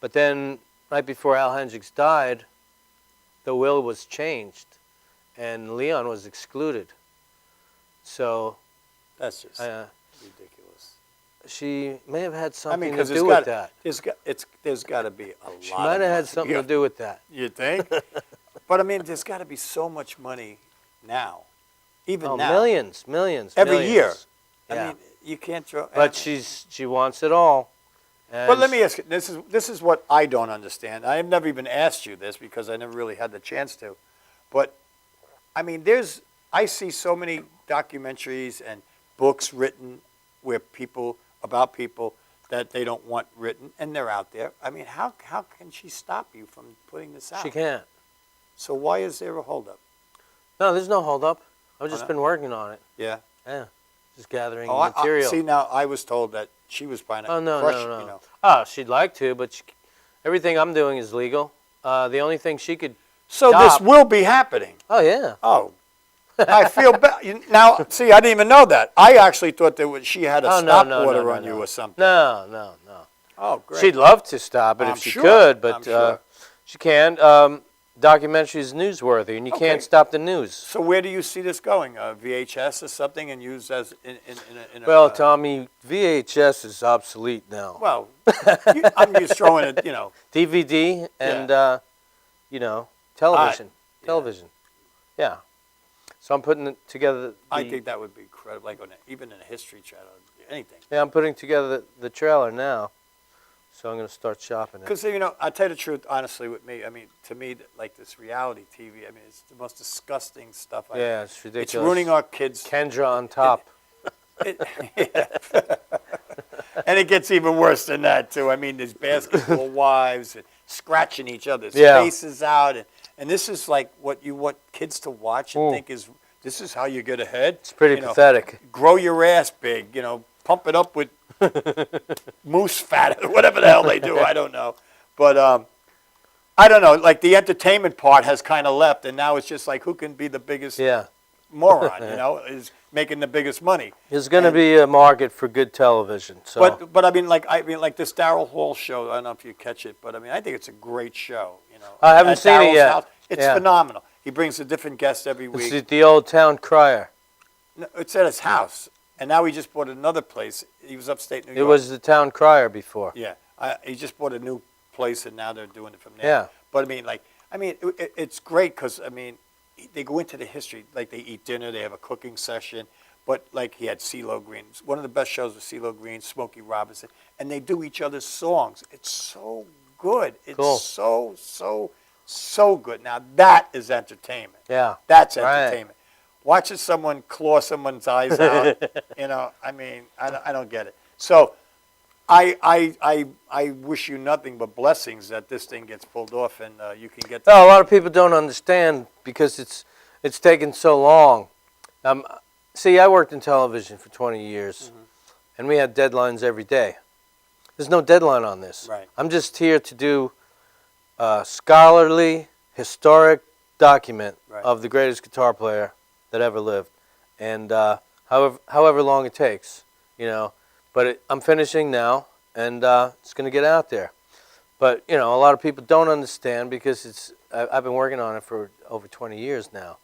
but then right before Al Hendrix died, the will was changed, and Leon was excluded. So That's just ridiculous. she may have had something to because do with that. there's got to be a lot. She might have had something to do with that. You think? But there's got to be so much money now, even now. Millions. Every millions. year. Yeah. You can't throw. But she wants it all. And But let me ask you. This is what I don't understand. I have never even asked you this because I never really had the chance to. But I see so many documentaries and books written about people that they don't want written, and they're out there. How can she stop you from putting this out? She can't. So why is there a holdup? No, there's no holdup. I've Oh, just no? been working on it. Yeah. Yeah, just gathering Oh, material. see, now I was told that she was trying to crush it, no. Oh, she'd like to, but everything I'm doing is legal. The only thing she could So stop. this will be happening. Oh yeah. Oh. I feel bad. Now, see, I didn't even know that. I actually thought she had a Oh, stop no, order no, on no. you or something. No. Oh, great. She'd love to stop it I'm if she sure. could, but I'm sure. she can't. Documentary is newsworthy, and you Okay. can't stop the news. So where do you see this going? VHS or something, and used as in a Well, Tommy, VHS is obsolete now. Well, I'm just throwing it. DVD and television. Television. Yeah. So I'm putting it together. I think that would be incredible, like even in a history channel, anything. Yeah, I'm putting together the trailer now, so I'm going to start shopping it. Because I'll tell you the truth, honestly, with me. To me, like this reality TV, it's the most disgusting stuff. Yeah, it's ridiculous. It's ruining our kids. Kendra on top. Yeah. And it gets even worse than that too. There's basketball wives and scratching each other's faces out, and this is like what you want kids to watch and think this is how you get ahead. It's pretty pathetic. Grow your ass big, pump it up with moose fat or whatever the hell they do. I don't know, but I don't know. Like the entertainment part has kind of left, and now it's just like who can be the biggest moron. Is making the biggest money. There's going to be a market for good television. So. But like this Daryl Hall show. I don't know if you catch it, but I think it's a great show. I haven't At seen it Daryl's yet. house. It's phenomenal. He brings a different guest every week. It's the old town crier. No, it's at his house, and now he just bought another place. He was upstate New York. It was the town crier before. Yeah, he just bought a new place, and now they're doing it from there. Yeah. But it's great because they go into the history. Like they eat dinner, they have a cooking session. But like he had CeeLo Green. One of the best shows was CeeLo Green, Smokey Robinson, and they do each other's songs. It's so good. It's cool. so good. Now that is entertainment. Yeah. That's Right. entertainment. Watching someone claw someone's eyes out, I don't get it. So I wish you nothing but blessings that this thing gets pulled off and you can get. No, a lot of people don't understand because it's taken so long. See, I worked in television for 20 years, and we had deadlines every day. There's no deadline on this. Right. I'm just here to do a scholarly, historic document of the greatest guitar player that ever lived, and however long it takes, But I'm finishing now, and it's going to get out there. But a lot of people don't understand because I've been working on it for over 20 years now,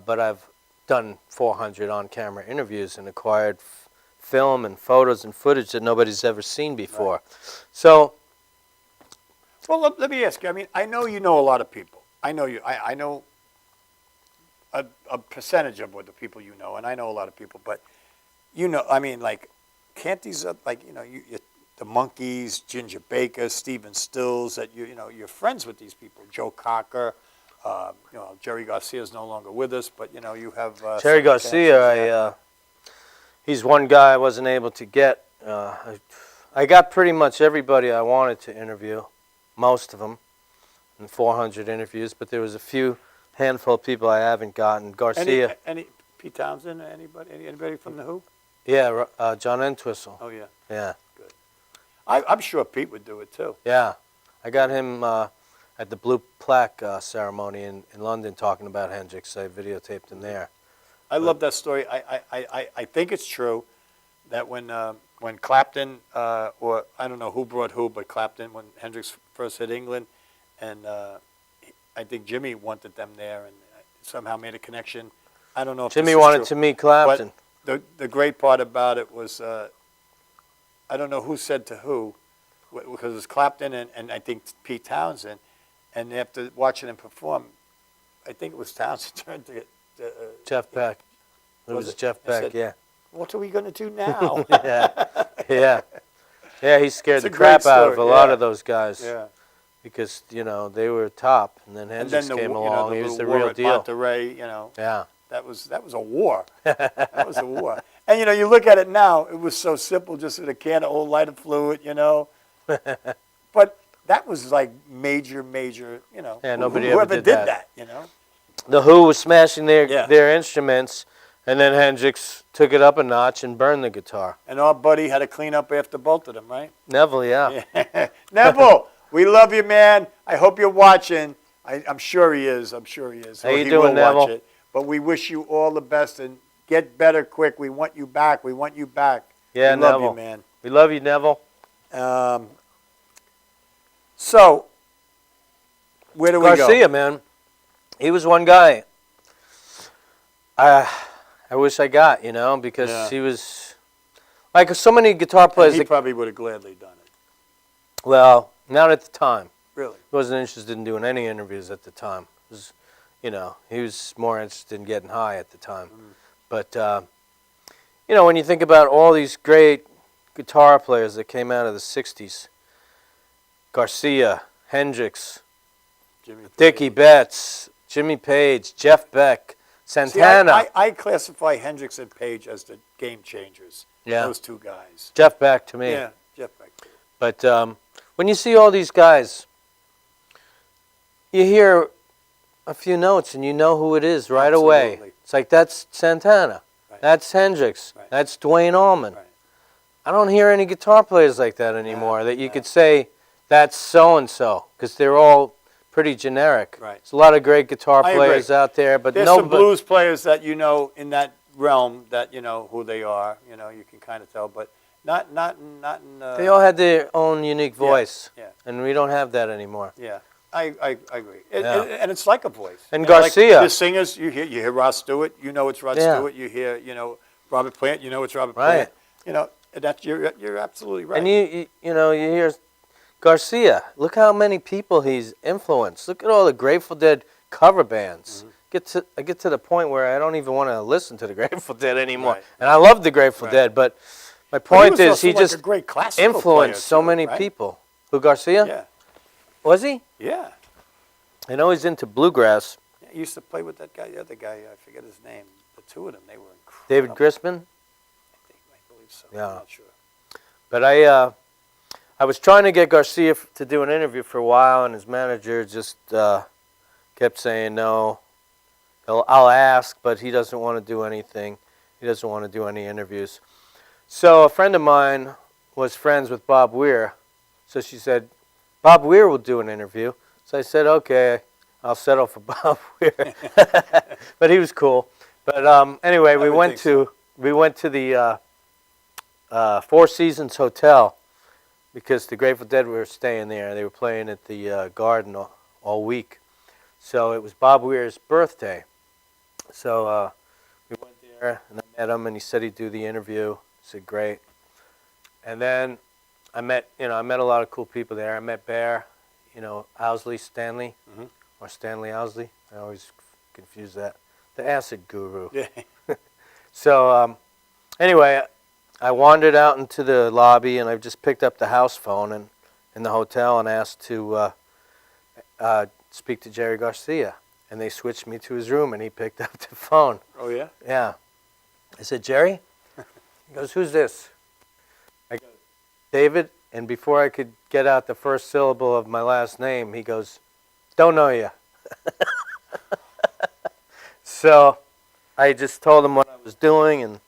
but I've done 400 on-camera interviews and acquired film and photos and footage that nobody's ever seen before. Right. So, Well, let me ask you. I mean, I know you know a lot of people. I know you. I know a percentage of what the people you know, and I know a lot of people. But you know, I mean, like, can't these like the Monkeys, Ginger Baker, Stephen Stills, that you know you're friends with these people, Joe Cocker. Jerry Garcia's no longer with us, but you know you have Jerry Garcia, he's one guy I wasn't able to get. I got pretty much everybody I wanted to interview, most of them, in 400 interviews, but there was a handful of people I haven't gotten. Garcia. Any Pete Townsend? Anybody from the Who? Yeah, John Entwistle. Oh yeah. Yeah. Good. I'm sure Pete would do it too. Yeah. I got him at the Blue Plaque ceremony in London talking about Hendrix. I videotaped him there. I love that story. I think it's true that when Clapton, or I don't know who brought who, but Clapton, when Hendrix first hit England, and I think Jimmy wanted them there and somehow made a connection. I don't know if Jimmy this is wanted true, to meet Clapton. but the great part about it was I don't know who said to who, because it was Clapton and I think Pete Townsend, and after watching him perform, I think it was Townsend turned to Jeff Beck. It was Jeff Beck, said, yeah. what are we going to do now? Yeah. Yeah, he scared It's a the crap great out of a story, lot yeah. of those guys. Yeah. Because, they were top, and then Hendrix came along. He was the real deal. Monterey, Yeah. that was a war. That was a war. And you look at it now, it was so simple, just with a can of old lighter fluid, But that was like major, Yeah, nobody whoever ever did that. The Who was smashing Yeah. their instruments, and then Hendrix took it up a notch and burned the guitar. And our buddy had to clean up after both of them, right? Neville, yeah. Neville, we love you, man. I hope you're watching. I'm sure he is. I'm sure he is. How you He doing, will watch Neville? it. But we wish you all the best and get better quick. We want you back. We want you back. Yeah, we love Neville. you, man. We love you, Neville. So, where do we go? Garcia, man, he was one guy I wish I got, because Yeah. he was like so many guitar players. He probably would have gladly done it. Well, not at the time. Really? He wasn't interested in doing any interviews at the time. It was, he was more interested in getting high at the time. But, when you think about all these great guitar players that came out of the 60s, Garcia, Hendrix, Dickie Betts, Jimmy Page, Jeff Beck, Santana. See, I classify Hendrix and Page as the game changers. Yeah. Those two guys. Jeff Beck to me. Yeah, Jeff Beck. Too. But when you see all these guys, you hear a few notes and you know who it is right away. Absolutely. It's like, that's Santana. Right. That's Hendrix. Right. That's Dwayne Allman. Right. I don't hear any guitar players like that anymore that you could say that's so-and-so, because they're all pretty generic. Right. There's a lot of great guitar I players agree. out there, but There's some blues players that in that realm that who they are. You can kind of tell, but not in. they all had their own unique voice, Yeah. and we don't have that anymore. Yeah. I agree. Yeah. And it's like a voice. And Like Garcia. the singers, you hear Rod Stewart, it's Rod Yeah. Stewart. You hear, Robert Plant, it's Robert Right. Plant. That's you're absolutely right. And you hear Garcia. Look how many people he's influenced. Look at all the Grateful Dead cover bands. I get to the point where I don't even want to listen to the Grateful Dead anymore. Right. And I love the Grateful Right. Dead, but my But point was is also he like just a great classical influenced so player, too, many right? people. Who, Garcia? Yeah. Was he? Yeah. I know he's into bluegrass. He used to play with that guy, the other guy, I forget his name. The two of them, they were incredible. David Grisman? I believe so. Yeah. I'm not sure. But I was trying to get Garcia to do an interview for a while, and his manager just kept saying no. I'll ask, but he doesn't want to do anything. He doesn't want to do any interviews. So a friend of mine was friends with Bob Weir. So she said, Bob Weir will do an interview. So I said, okay, I'll settle for Bob Weir. But he was cool. But anyway, we went to the Four Seasons Hotel because the Grateful Dead were staying there. They were playing at the Garden all week. So it was Bob Weir's birthday. So we went there, and I met him, and he said he'd do the interview. I said, great. And then I met a lot of cool people there. I met Bear, Stanley, or Stanley Owsley. I always confuse that. The acid guru. Yeah. So anyway, I wandered out into the lobby, and I just picked up the house phone in the hotel and asked to speak to Jerry Garcia. And they switched me to his room, and he picked up the phone. Oh, yeah? Yeah. I said, Jerry? He goes, who's this? I go, David. And before I could get out the first syllable of my last name, he goes, don't know you. So I just told him what I was doing and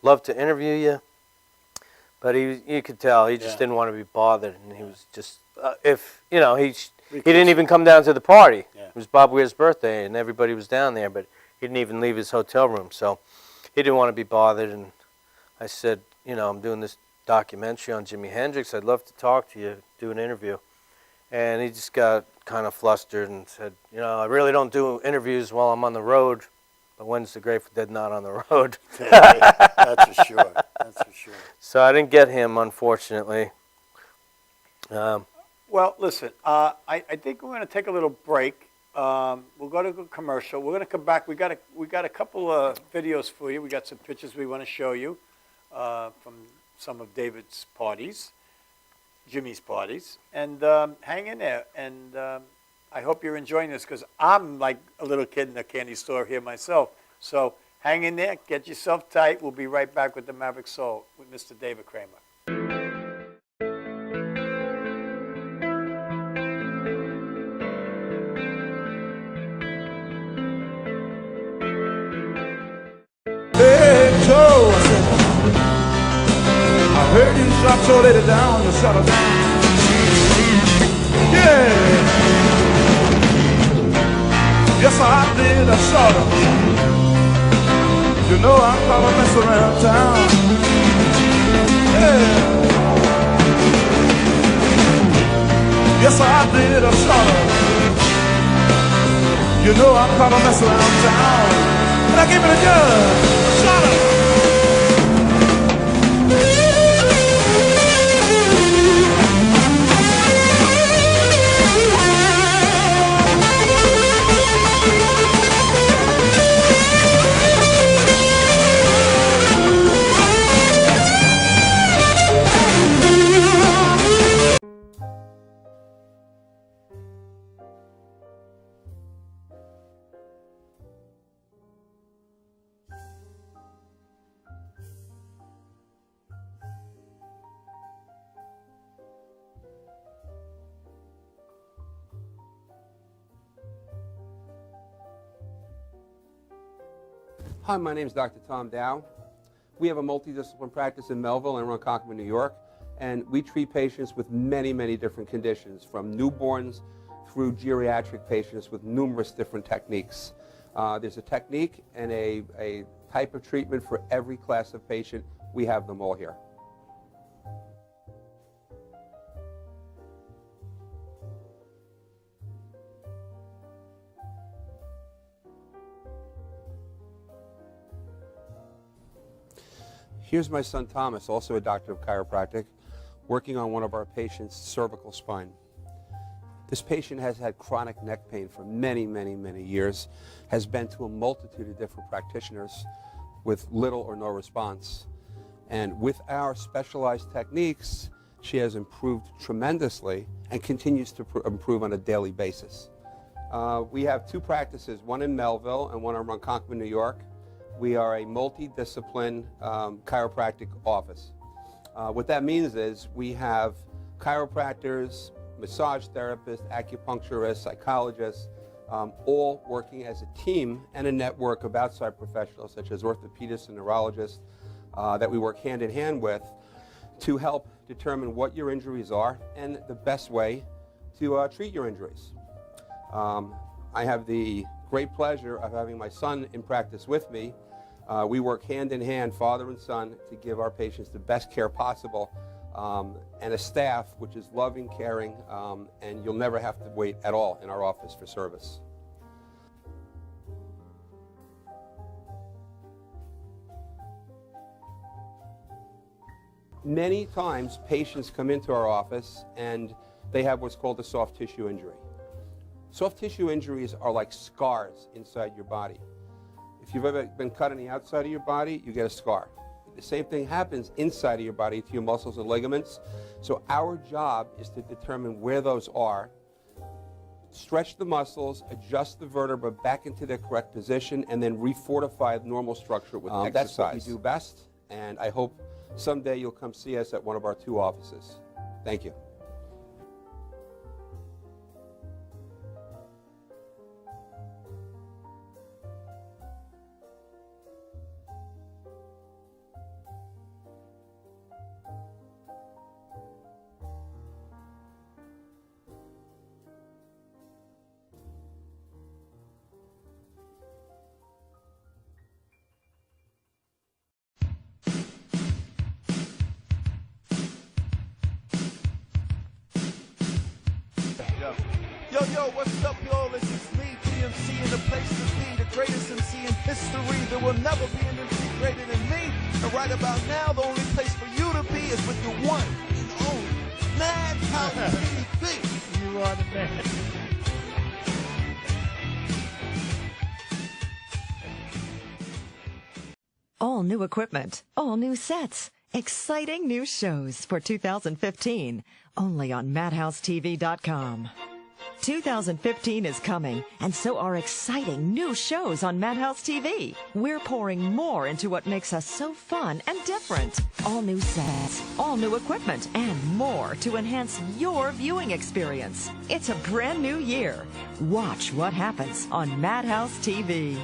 loved to interview you. But you could tell he just didn't want to be bothered. And he was just, he didn't even come down to the party. Yeah. It was Bob Weir's birthday, and everybody was down there, but he didn't even leave his hotel room. So he didn't want to be bothered. And I said, I'm doing this documentary on Jimi Hendrix. I'd love to talk to you, do an interview. And he just got kind of flustered and said, I really don't do interviews while I'm on the road, but when's the Grateful Dead not on the road? That's for sure. That's for sure. So I didn't get him, unfortunately. Well, listen, I think we're going to take a little break. We'll go to a commercial. We're going to come back. We got a couple of videos for you. We got some pictures we want to show you from some of David's parties, Jimmy's parties, and hang in there. And I hope you're enjoying this because I'm like a little kid in a candy store here myself. So hang in there, get yourself tight. We'll be right back with the Maverick Soul with Mr. David Kramer. Hey, Joe, I said, I heard you shot your lady down, you shot her down. Yeah. Yes, I did, I shot her. You know I caught her mess around town. Yeah. Yes, I did, I shot her. You know I caught her mess around town. And I gave it a gun. Shot her. Hi, my name is Dr. Tom Dow. We have a multidiscipline practice in Melville and Ronkonkoma, New York, and we treat patients with many, many different conditions, from newborns through geriatric patients with numerous different techniques. There's a technique and a type of treatment for every class of patient. We have them all here. Here's my son Thomas, also a doctor of chiropractic, working on one of our patients' cervical spine. This patient has had chronic neck pain for many, many, many years, has been to a multitude of different practitioners with little or no response. And with our specialized techniques, she has improved tremendously and continues to improve on a daily basis. We have two practices, one in Melville and one in Ronkonkoma, New York. We are a multidiscipline chiropractic office. What that means is we have chiropractors, massage therapists, acupuncturists, psychologists, all working as a team and a network of outside professionals such as orthopedists and neurologists that we work hand in hand with to help determine what your injuries are and the best way to treat your injuries. I have the great pleasure of having my son in practice with me. We work hand in hand, father and son, to give our patients the best care possible, and a staff which is loving, caring, and you'll never have to wait at all in our office for service. Many times, patients come into our office and they have what's called a soft tissue injury. Soft tissue injuries are like scars inside your body. If you've ever been cut on the outside of your body, you get a scar. The same thing happens inside of your body to your muscles and ligaments. So our job is to determine where those are, stretch the muscles, adjust the vertebra back into their correct position, and then refortify the normal structure with exercise. That's what we do best, and I hope someday you'll come see us at one of our 2 offices. Thank you. Yo, what's up, y'all? This is me, DMC, in the place to be, the greatest MC in history. There will never be an MC greater than me. And right about now, the only place for you to be is with the one and only Madhouse TV. You are the man. All new equipment, all new sets, exciting new shows for 2015, only on MadhouseTV.com. 2015 is coming, and so are exciting new shows on Madhouse TV. We're pouring more into what makes us so fun and different. All new sets, all new equipment, and more to enhance your viewing experience. It's a brand new year. Watch what happens on Madhouse TV.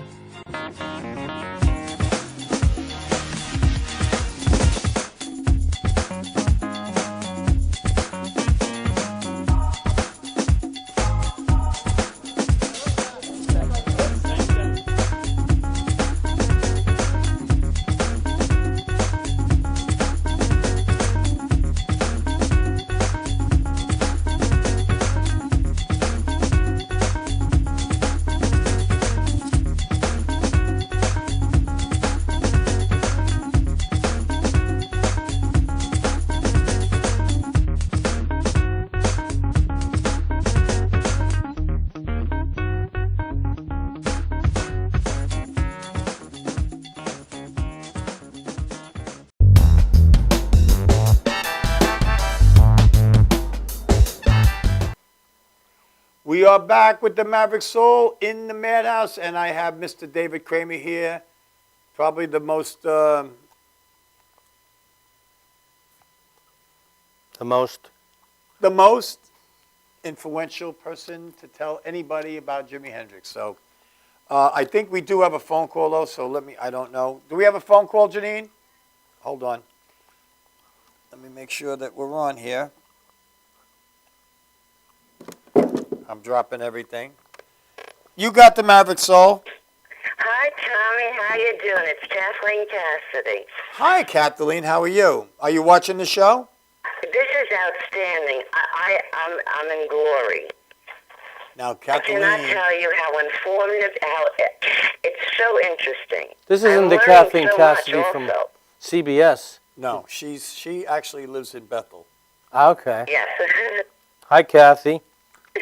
We are back with the Maverick Soul in the Madhouse, and I have Mr. David Kramer here, probably the most influential person to tell anybody about Jimi Hendrix. So I think we do have a phone call, though, so I don't know. Do we have a phone call, Janine? Hold on. Let me make sure that we're on here. I'm dropping everything. You got the Maverick Soul. Hi, Tommy. How you doing? It's Kathleen Cassidy. Hi, Kathleen. How are you? Are you watching the show? This is outstanding. I'm in glory. Now, Kathleen. I cannot tell you how informative, it's so interesting. This isn't the Kathleen Cassidy from CBS. No, she actually lives in Bethel. Okay. Yes. Hi, Kathy.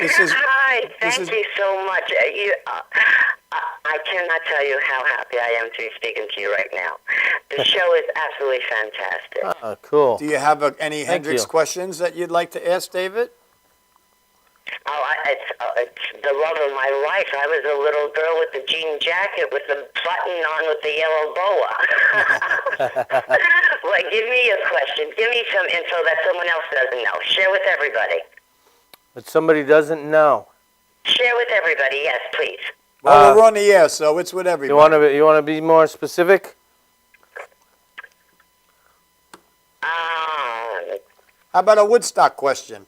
Hi, thank you so much. I cannot tell you how happy I am to be speaking to you right now. The show is absolutely fantastic. Oh, cool. Do you have any Hendrix questions that you'd like to ask David? It's the love of my life. I was a little girl with the jean jacket with the button on with the yellow boa. Well, give me a question. Give me some info that someone else doesn't know. Share with everybody. But somebody doesn't know. Share with everybody, yes, please. Well, we're on the air, so it's with everybody. You want to be more specific? How about a Woodstock question?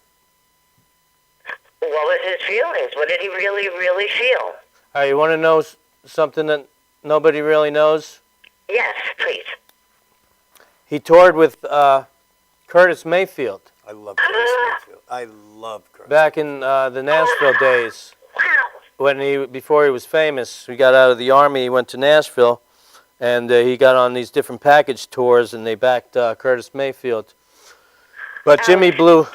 What was his feelings? What did he really, really feel? You want to know something that nobody really knows? Yes, please. He toured with Curtis Mayfield. I love Curtis Mayfield. I love Curtis. Back in the Nashville days, before he was famous, he got out of the army. He went to Nashville, and he got on these different package tours, and they backed Curtis Mayfield. But Jimmy blew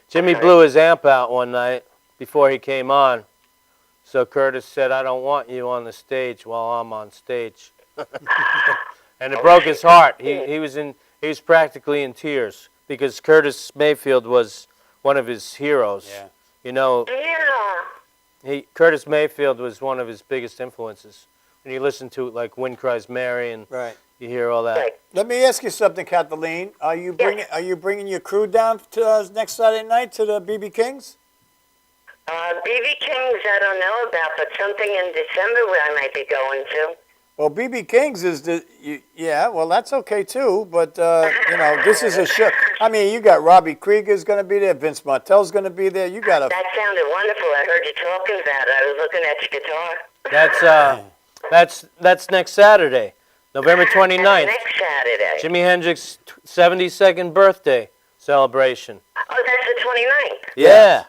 Sorry. his amp out one night before he came on. So Curtis said, "I don't want you on the stage while I'm on stage." And it broke his heart. He was practically in tears because Curtis Mayfield was one of his heroes. Yeah. You know, Yeah. Curtis Mayfield was one of his biggest influences. When you listen to it, like "Wind Cries Mary," and Right. you hear all that. Right. Let me ask you something, Kathleen. Are you bringing your crew down to next Saturday night to the BB Kings? BB King's I don't know about, but something in December where I might be going to. Well, BB King's is yeah. Well, that's okay too. But this is a show. I mean, you got Robbie Krieger's going to be there. Vince Martell's going to be there. You got a. That sounded wonderful. I heard you talking about it. I was looking at your guitar. That's next Saturday, November 29th. Next Saturday. Jimi Hendrix's 72nd birthday celebration. Oh, that's the 29th. Yeah.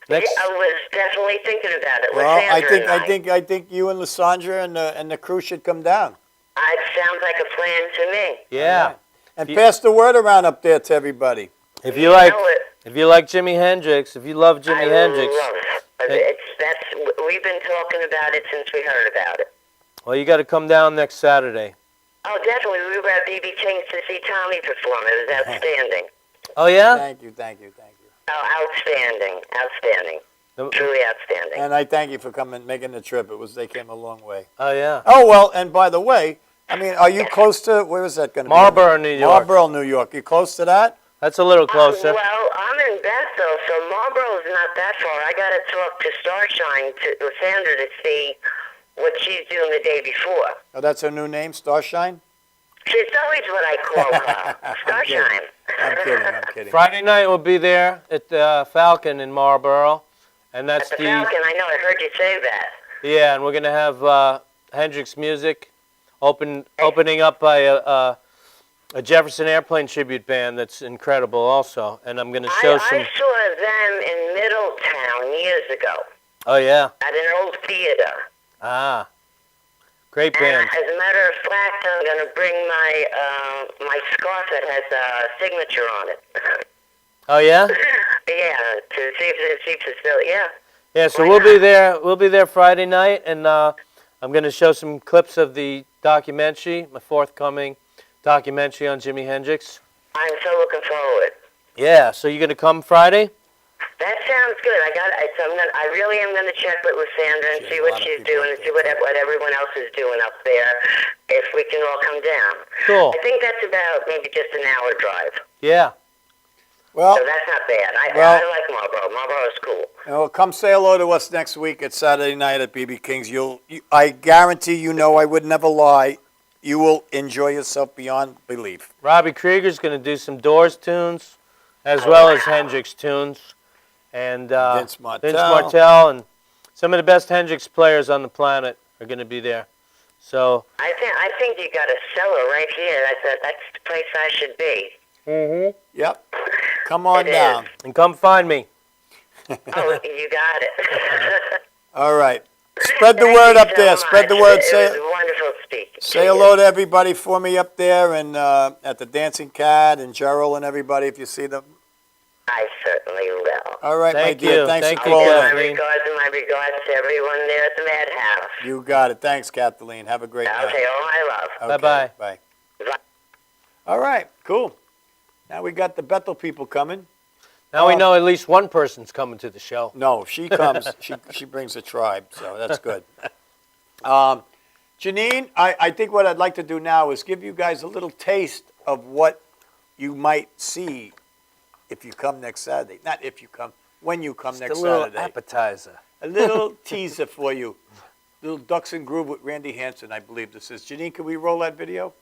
Next. I was definitely thinking about it. With Well, Sandra and I think you and Lysandra and the crew should come down. It sounds like a plan to me. Yeah. And pass the word around up there to everybody. If you like know it. Jimi Hendrix, if you love Jimi Hendrix, Love it. We've been talking about it since we heard about it. well, you got to come down next Saturday. Oh, definitely. We were at BB King's to see Tommy perform. It was outstanding. Oh yeah. Thank you. Oh, outstanding. Truly outstanding. And I thank you for making the trip. They came a long way. Oh yeah. Oh well, and by the way, I mean, are you close to where is that going to be? Marlboro, New York. Marlboro, New York. You close to that? That's a little closer. Well, I'm in Bethel, so Marlboro's not that far. I got to talk to Starshine, to Sandra, to see what she's doing the day before. Oh, that's her new name, Starshine? She's always what I call her, Starshine. I'm kidding. Friday night we'll be there at the Falcon in Marlboro, and that's At the Falcon, I know, I heard you say that. Yeah, and we're gonna have Hendrix music, opening up by a Jefferson Airplane tribute band that's incredible also, and I'm gonna show some. I saw them in Middletown years ago Oh yeah. at an old theater. Ah. Great And band. as a matter of fact, I'm going to bring my scarf that has a signature on it. Oh yeah. Yeah, to see if it's still, yeah. Yeah. So Why we'll be not? there. We'll be there Friday night, and I'm gonna show some clips of the documentary, my forthcoming documentary on Jimi Hendrix. I'm so looking forward. Yeah. So you're gonna come Friday? That sounds good. I really am going to check with Sandra and see what she's doing and see what everyone else is doing up there, if we can all come down. Cool. I think that's about maybe just an hour drive. Yeah. Well, So that's not bad. I like Marlboro. Marlboro's cool. come say hello to us next week at Saturday night at BB King's. I guarantee I would never lie. You will enjoy yourself beyond belief. Robbie Krieger's gonna do some Doors tunes, as well as Hendrix tunes. And Vince Martell. and some of the best Hendrix players on the planet are going to be there. So I think you got a cellar right here. That's the place I should be. Yep. Come on It down. and come find me. Oh, you got it. All right. Spread the Thank word you up so there. much. Spread the word. It was wonderful speaking. Say hello to everybody for me up there and at the Dancing Cat and Gerald and everybody if you see them. I certainly will. All right, Thank my dear. you. Thanks Thank for you, calling My in. Kathleen. regards to everyone there at the Madhouse. You got it. Thanks, Kathleen. Have a great night. Okay, all my love. Okay, Bye-bye. Bye. Bye. All right, cool. Now we got the Bethel people coming. Now we know at least one person's coming to the show. No, she comes. she brings a tribe, so that's good. Janine, I think what I'd like to do now is give you guys a little taste of what you might see if you come next Saturday. Not if you come, when you come Just next a little Saturday. appetizer. A little teaser for you. Little Ducks and Groove with Randy Hansen, I believe this is. Janine, can we roll that video?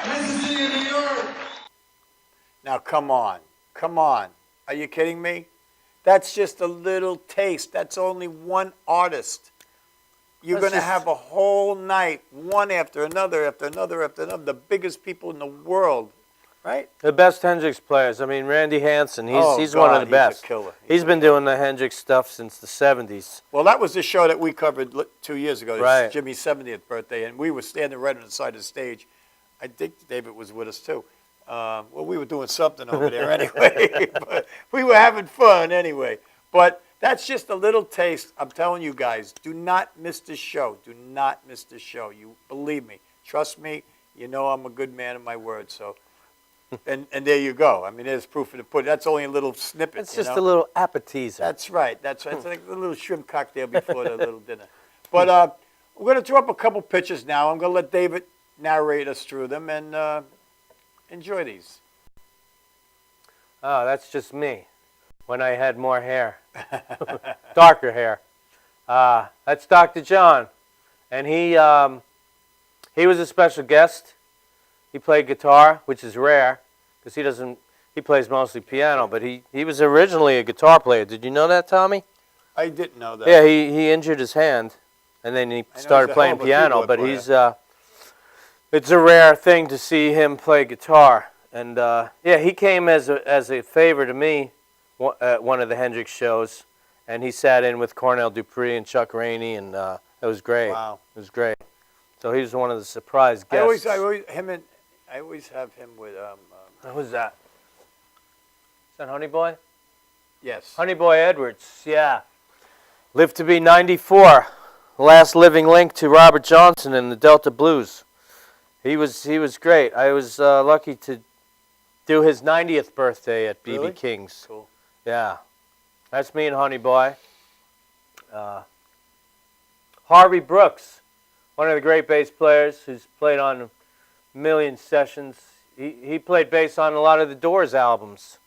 Kansas City in New York. Now, come on. Come on. Are you kidding me? That's just a little taste. That's only one artist. You're going to have a whole night, one after another, after another, after another, the biggest people in the world, right? The best Hendrix players. I mean, Randy Hansen, he's one of God, the best. He's a killer. He's been doing the Hendrix stuff since the 70s. Well, that was the show that we covered 2 years ago. It's Right. Jimmy's 70th birthday, and we were standing right on the side of the stage. I think David was with us, too. Well, we were doing something over there anyway. But we were having fun anyway. But that's just a little taste. I'm telling you guys, do not miss this show. Do not miss this show. You believe me. Trust me. You know I'm a good man of my word. So, and there you go. I mean, there's proof of the pudding. That's only a little snippet. It's just a little appetizer. That's right. That's right. It's like a little shrimp cocktail before the little dinner. But we're going to throw up a couple pictures now. I'm going to let David narrate us through them and enjoy these. Oh, that's just me when I had more hair, darker hair. That's Dr. John, and he was a special guest. He played guitar, which is rare because he plays mostly piano, but he was originally a guitar player. Did you know that, Tommy? I didn't know that. Yeah, he injured his hand, and then he started he's a playing hell of a piano, keyboard but player. it's a rare thing to see him play guitar. And yeah, he came as a favor to me at one of the Hendrix shows, and he sat in with Cornell Dupree and Chuck Rainey, and it was great. Wow. It was great. So he was one of the surprise guests. I always have him with. Who's that? Is that Honey Boy? Yes. Honey Boy Edwards, yeah. Lived to be 94. Last living link to Robert Johnson in the Delta Blues. He was great. I was lucky to do his 90th birthday at B.B. Really? King's. Cool. Yeah. That's me and Honey Boy. Harvey Brooks, one of the great bass players who's played on a million sessions. He played bass on a lot of the Doors albums.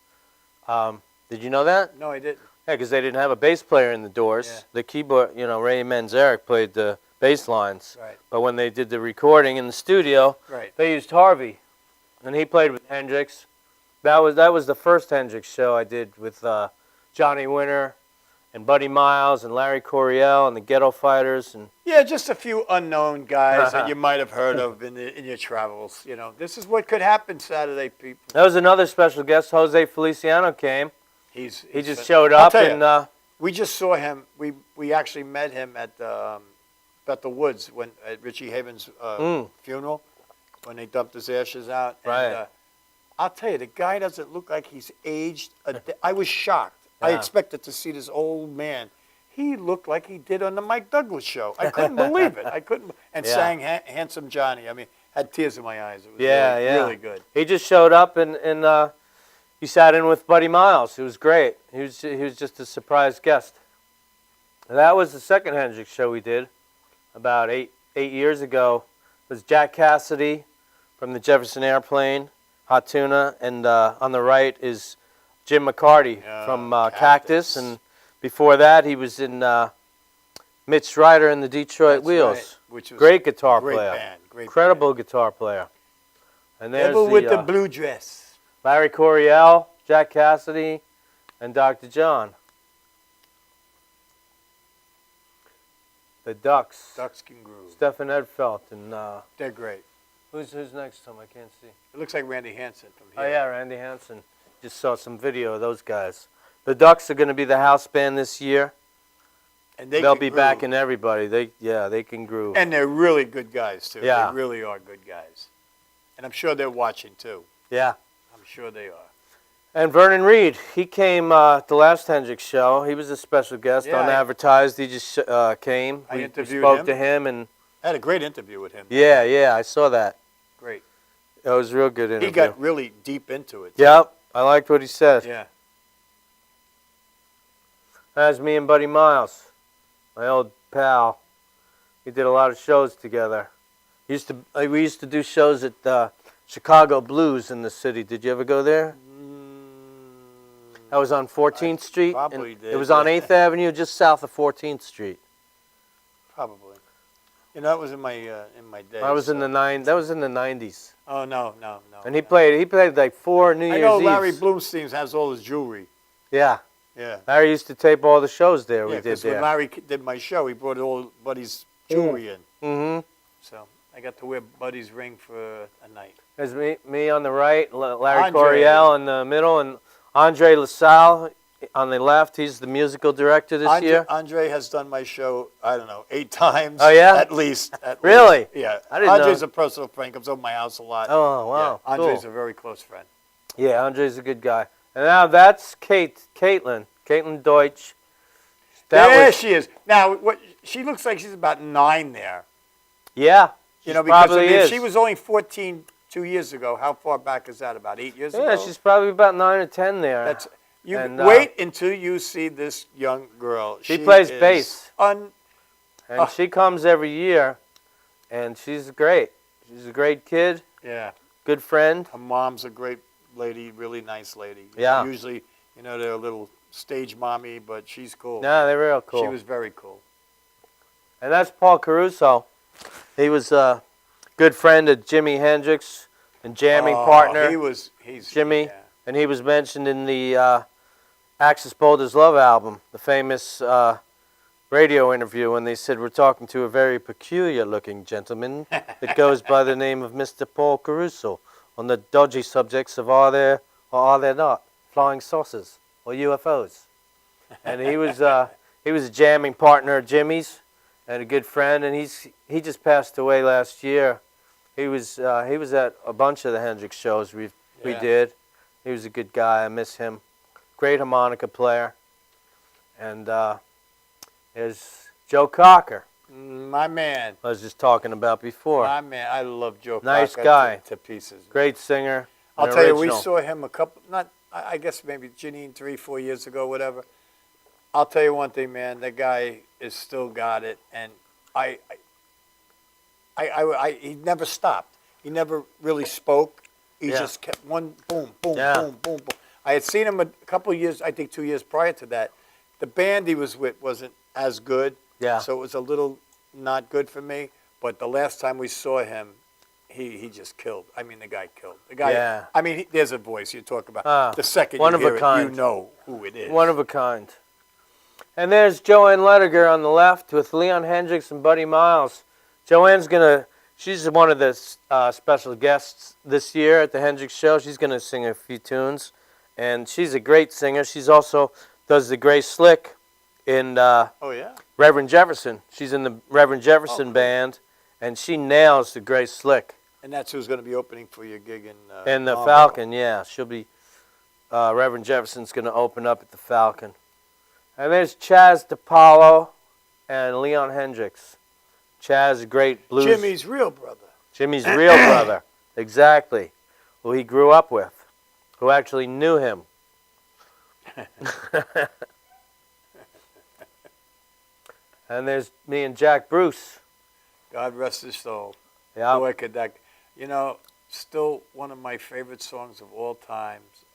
Did you know that? No, I didn't. Yeah, because they didn't have a bass player in the Doors. Yeah. The keyboard, Ray Manzarek played the bass lines. Right. But when they did the recording in the studio, Right. they used Harvey, and he played with Hendrix. That was the first Hendrix show I did with Johnny Winter and Buddy Miles and Larry Coryell and the Ghetto Fighters and Yeah, just a few unknown guys that you might have heard of in your travels. This is what could happen Saturday, people. that was another special guest. Jose Feliciano came. He He's just showed up and we just saw him. We actually met him at Bethel Woods at Richie Haven's funeral when they dumped his ashes out. Right. And, I'll tell you, the guy doesn't look like he's aged. I was shocked. I Yeah. expected to see this old man. He looked like he did on the Mike Douglas show. I couldn't believe it. I couldn't. And Yeah. sang Handsome Johnny. I mean, had tears in my eyes. It was yeah. really good. He just showed up and he sat in with Buddy Miles. It was great. He was just a surprise guest. And that was the second Hendrix show we did about eight years ago. It was Jack Cassidy from the Jefferson Airplane, Hot Tuna, and on the right is Jim McCarty from Cactus. And before that, he was in Mitch Ryder and the Detroit That's Wheels. right, which was Great guitar great player. band, great Incredible guitar player. And there's Devil with the blue dress. Larry Coryell, Jack Cassidy, and Dr. John. The Ducks. Ducks can groove. Stefan Edfeldt and They're great. who's next to him? I can't see. It looks like Randy Hansen from Oh here. yeah, Randy Hansen. Just saw some video of those guys. The Ducks are going to be the house band this year. And They'll can be groove. backing everybody. They can groove. And they're really good guys, too. Yeah. They really are good guys. And I'm sure they're watching, too. Yeah. I'm sure they are. And Vernon Reed, he came the last Hendrix show. He was a special guest, Yeah, unadvertised. He just came. I We interviewed spoke him. to him, and I had a great interview with him. yeah, I saw that. Great. It was a real good interview. He got really deep into it. Yep, I liked what he said. Yeah. That's me and Buddy Miles, my old pal. We did a lot of shows together. We used to do shows at Chicago Blues in the city. Did you ever go there? That was on 14th Street. probably and did, It was on yeah. 8th Avenue, just south of 14th Street. Probably. that was in my day. That was in the '90s. Oh no. And he played like 4 New I Year's know Eves. Larry Bloomstein has all his jewelry. Yeah. Yeah. Larry used to tape all the shows there. Yeah, We did because there. when Larry did my show, he brought all Buddy's jewelry in. Mm-hmm. So I got to wear Buddy's ring for a night. There's me on the right, Larry Andre. Coryell in the middle, and Andre LaSalle on the left. He's the musical director this year. Andre has done my show, I don't know, 8 times. Oh, yeah? At least. Really? Least. Yeah. I didn't know. Andre's a personal friend, comes over my house a lot. Oh, wow. Yeah. Andre's Cool. a very close friend. Yeah, Andre's a good guy. And now that's Caitlin Deutsch. There she is. Now, she looks like she's about 9 there. Yeah. Because probably if is. she was only 14 2 years ago, how far back is that? About 8 years ago? Yeah, she's probably about 9 or 10 there. That's you. And, wait until you see this young girl. She plays is bass. un- And she comes every year, and she's great. She's a great kid, yeah. good friend. Her mom's a great lady, really nice lady. Yeah. Usually, they're a little stage mommy, but she's cool. No, they're real cool. She was very cool. And that's Paul Caruso. He was a good friend of Jimi Hendrix and jamming partner. He's Jimmy, yeah. and he was mentioned in the Axis Boulder's Love album, the famous radio interview when they said, we're talking to a very peculiar-looking gentleman that goes by the name of Mr. Paul Caruso on the dodgy subjects of are there or are there not flying saucers or UFOs. And he was a jamming partner of Jimmy's and a good friend, and he just passed away last year. He was at a bunch of the Hendrix shows we did. He was a good guy. I miss him. Great harmonica player. And there's Joe Cocker. My man. I was just talking about before. My man. I love Joe Nice Cocker guy. to pieces. Great singer. I'll an tell you, we original. saw him I guess maybe Janine 3-4 years ago, whatever. I'll tell you one thing, man. That guy is still got it, and he never stopped. He never really spoke. He just kept one boom, boom, boom, boom, boom. I had seen him a couple of years, I think 2 years prior to that. The band he was with wasn't as good, so it was a little not good for me. But the last time we saw him, he just killed. I mean, the guy killed. The guy. I mean, there's a voice you talk about. The second one you of hear a it, kind. you know who it is. One of a kind. And there's Joanne Lediger on the left with Leon Hendrix and Buddy Miles. She's one of the special guests this year at the Hendrix show. She's going to sing a few tunes. And she's a great singer. She's also does the Grace Slick in Reverend Jefferson. She's in the Reverend Jefferson band, and she nails the Grace Slick. And that's who's going to be opening for your gig in the Marlboro. Falcon, yeah. She'll be, Reverend Jefferson's going to open up at the Falcon. And there's Chaz DePaulo and Leon Hendrix. Chaz, a great blues. Jimmy's real brother. Jimmy's real brother, exactly, who he grew up with, who actually knew him. And there's me and Jack Bruce. God rest his soul. Yeah. Boy, could that, still one of my favorite songs of all times.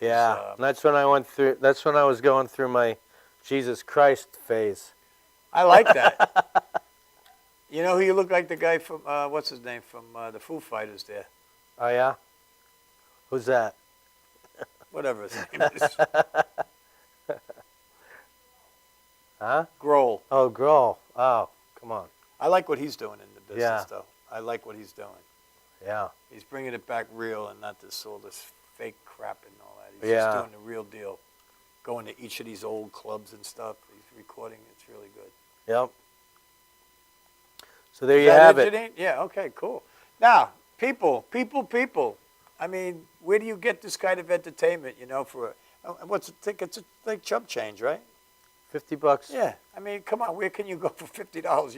Yeah, and that's when I was going through my Jesus Christ phase. I like that. You know who you look like? The guy from, what's his name, from the Foo Fighters there. Oh, yeah? Who's that? Whatever his name is. Huh? Grohl. Oh, Grohl. Oh, come on. I like what he's doing in the business, Yeah. though. I like what he's doing. Yeah. He's bringing it back real and not all this fake crap and all that. He's Yeah. just doing the real deal. Going to each of these old clubs and stuff. He's recording. It's really good. Yep. So there Is you that have it, it. Janine? Yeah, okay, cool. Now, people. I mean, where do you get this kind of entertainment, for what's the ticket? It's like chump change, right? $50. Yeah. I mean, come on, where can you go for $50?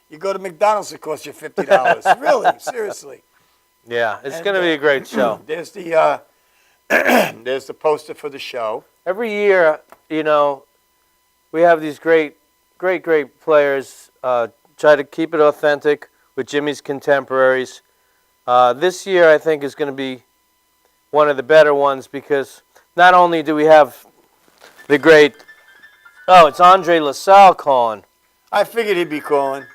You go to McDonald's, it costs you $50. Really, seriously. Yeah, it's And, going to be a great show. There's the there's the poster for the show. Every year, we have these great players. Try to keep it authentic with Jimmy's contemporaries. This year, I think, is going to be one of the better ones because not only do we have the great... Oh, it's Andre LaSalle calling. I figured he'd be calling.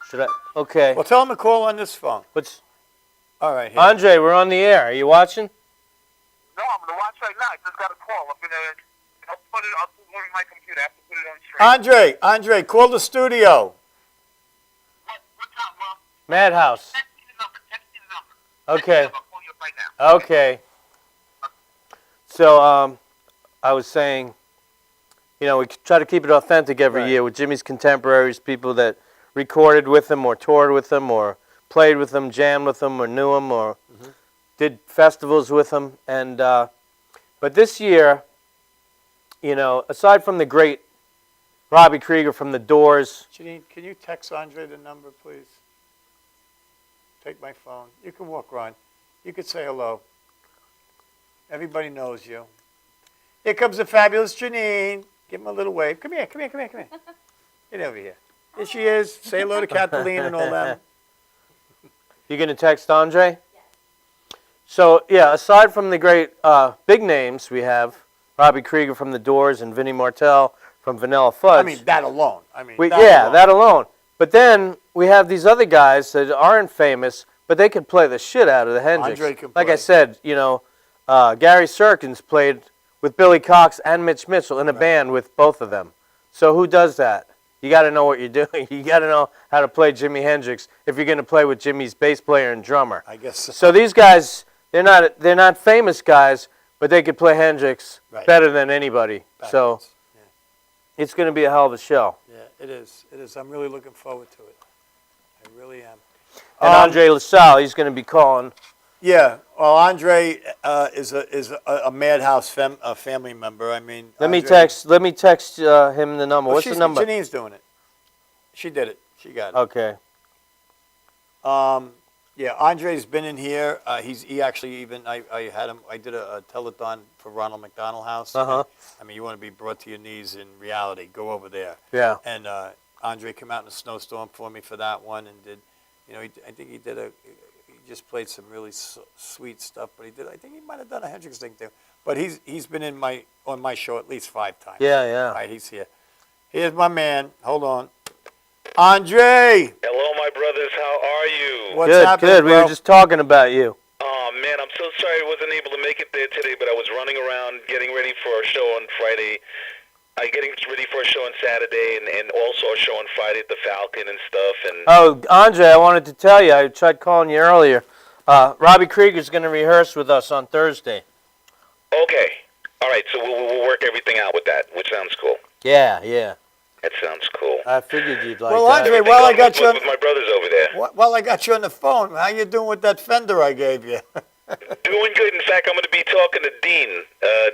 Should I? Okay. Well, tell him to call on this phone. What's All right. Here. Andre? We're on the air. Are you watching? No, I'm gonna watch right now. I just got a call. I'll put it on my computer. I have to put it on straight. Andre, call the studio. What's up, Mom? Madhouse. Text me the number. Text me the number. Okay. I'll call you up right now. Okay. So, I was saying, we try to keep it authentic every Right. year with Jimmy's contemporaries, people that recorded with him or toured with him or played with him, jammed with him or knew him or did festivals with him. And but this year, aside from the great Robbie Krieger from The Doors. Janine, can you text Andre the number, please? Take my phone. You can walk around. You could say hello. Everybody knows you. Here comes the fabulous Janine. Give him a little wave. Come here. Get over here. Here she is. Say hello to Kathleen and all that. You going to text Andre? So, aside from the great big names we have, Robbie Krieger from The Doors and Vinnie Martell from Vanilla Fudge. I mean, that alone. That alone. But then we have these other guys that aren't famous, but they can play the shit out of the Hendrix. Andre can Like play. I said, Gary Serkins played with Billy Cox and Mitch Mitchell in a band with both of them. So who does that? You got to know what you're doing. You got to know how to play Jimi Hendrix if you're going to play with Jimmy's bass player and drummer. I guess so. So these guys, they're not famous guys, but they could play Hendrix better than anybody. So it's going to be a hell of a show. Yeah, it is. It is. I'm really looking forward to it. I really am. And Andre LaSalle, he's going to be calling. Yeah. Well, Andre is a Madhouse family member. I mean, Let me Andre- text him the number. Well, What's the number? Janine's doing it. She did it. She got it. Okay. Yeah, Andre's been in here. He actually even I had him. I did a telethon for Ronald McDonald House. Uh-huh. I mean, you want to be brought to your knees in reality? Go over there. Yeah. And Andre came out in a snowstorm for me for that one, and did, I think he did he just played some really sweet stuff. But I think he might have done a Hendrix thing too. But he's been on my show at least 5 times. Yeah. All right, he's here. Here's my man. Hold on. Andre! Hello, my brothers. How are you? What's Good, happening, good. We bro? were just talking about you. Oh, man, I'm so sorry I wasn't able to make it there today, but I was running around getting ready for a show on Friday. Getting ready for a show on Saturday and also a show on Friday at the Falcon and stuff. And Oh, Andre, I wanted to tell you. I tried calling you earlier. Robbie Krieger's going to rehearse with us on Thursday. Okay. All right, so we'll work everything out with that, which sounds cool. Yeah. That sounds cool. I figured you'd like Well, that. Andre, while I got you on, with my brothers over there. while I got you on the phone, how you doing with that Fender I gave you? Doing good. In fact, I'm going to be talking to Dean.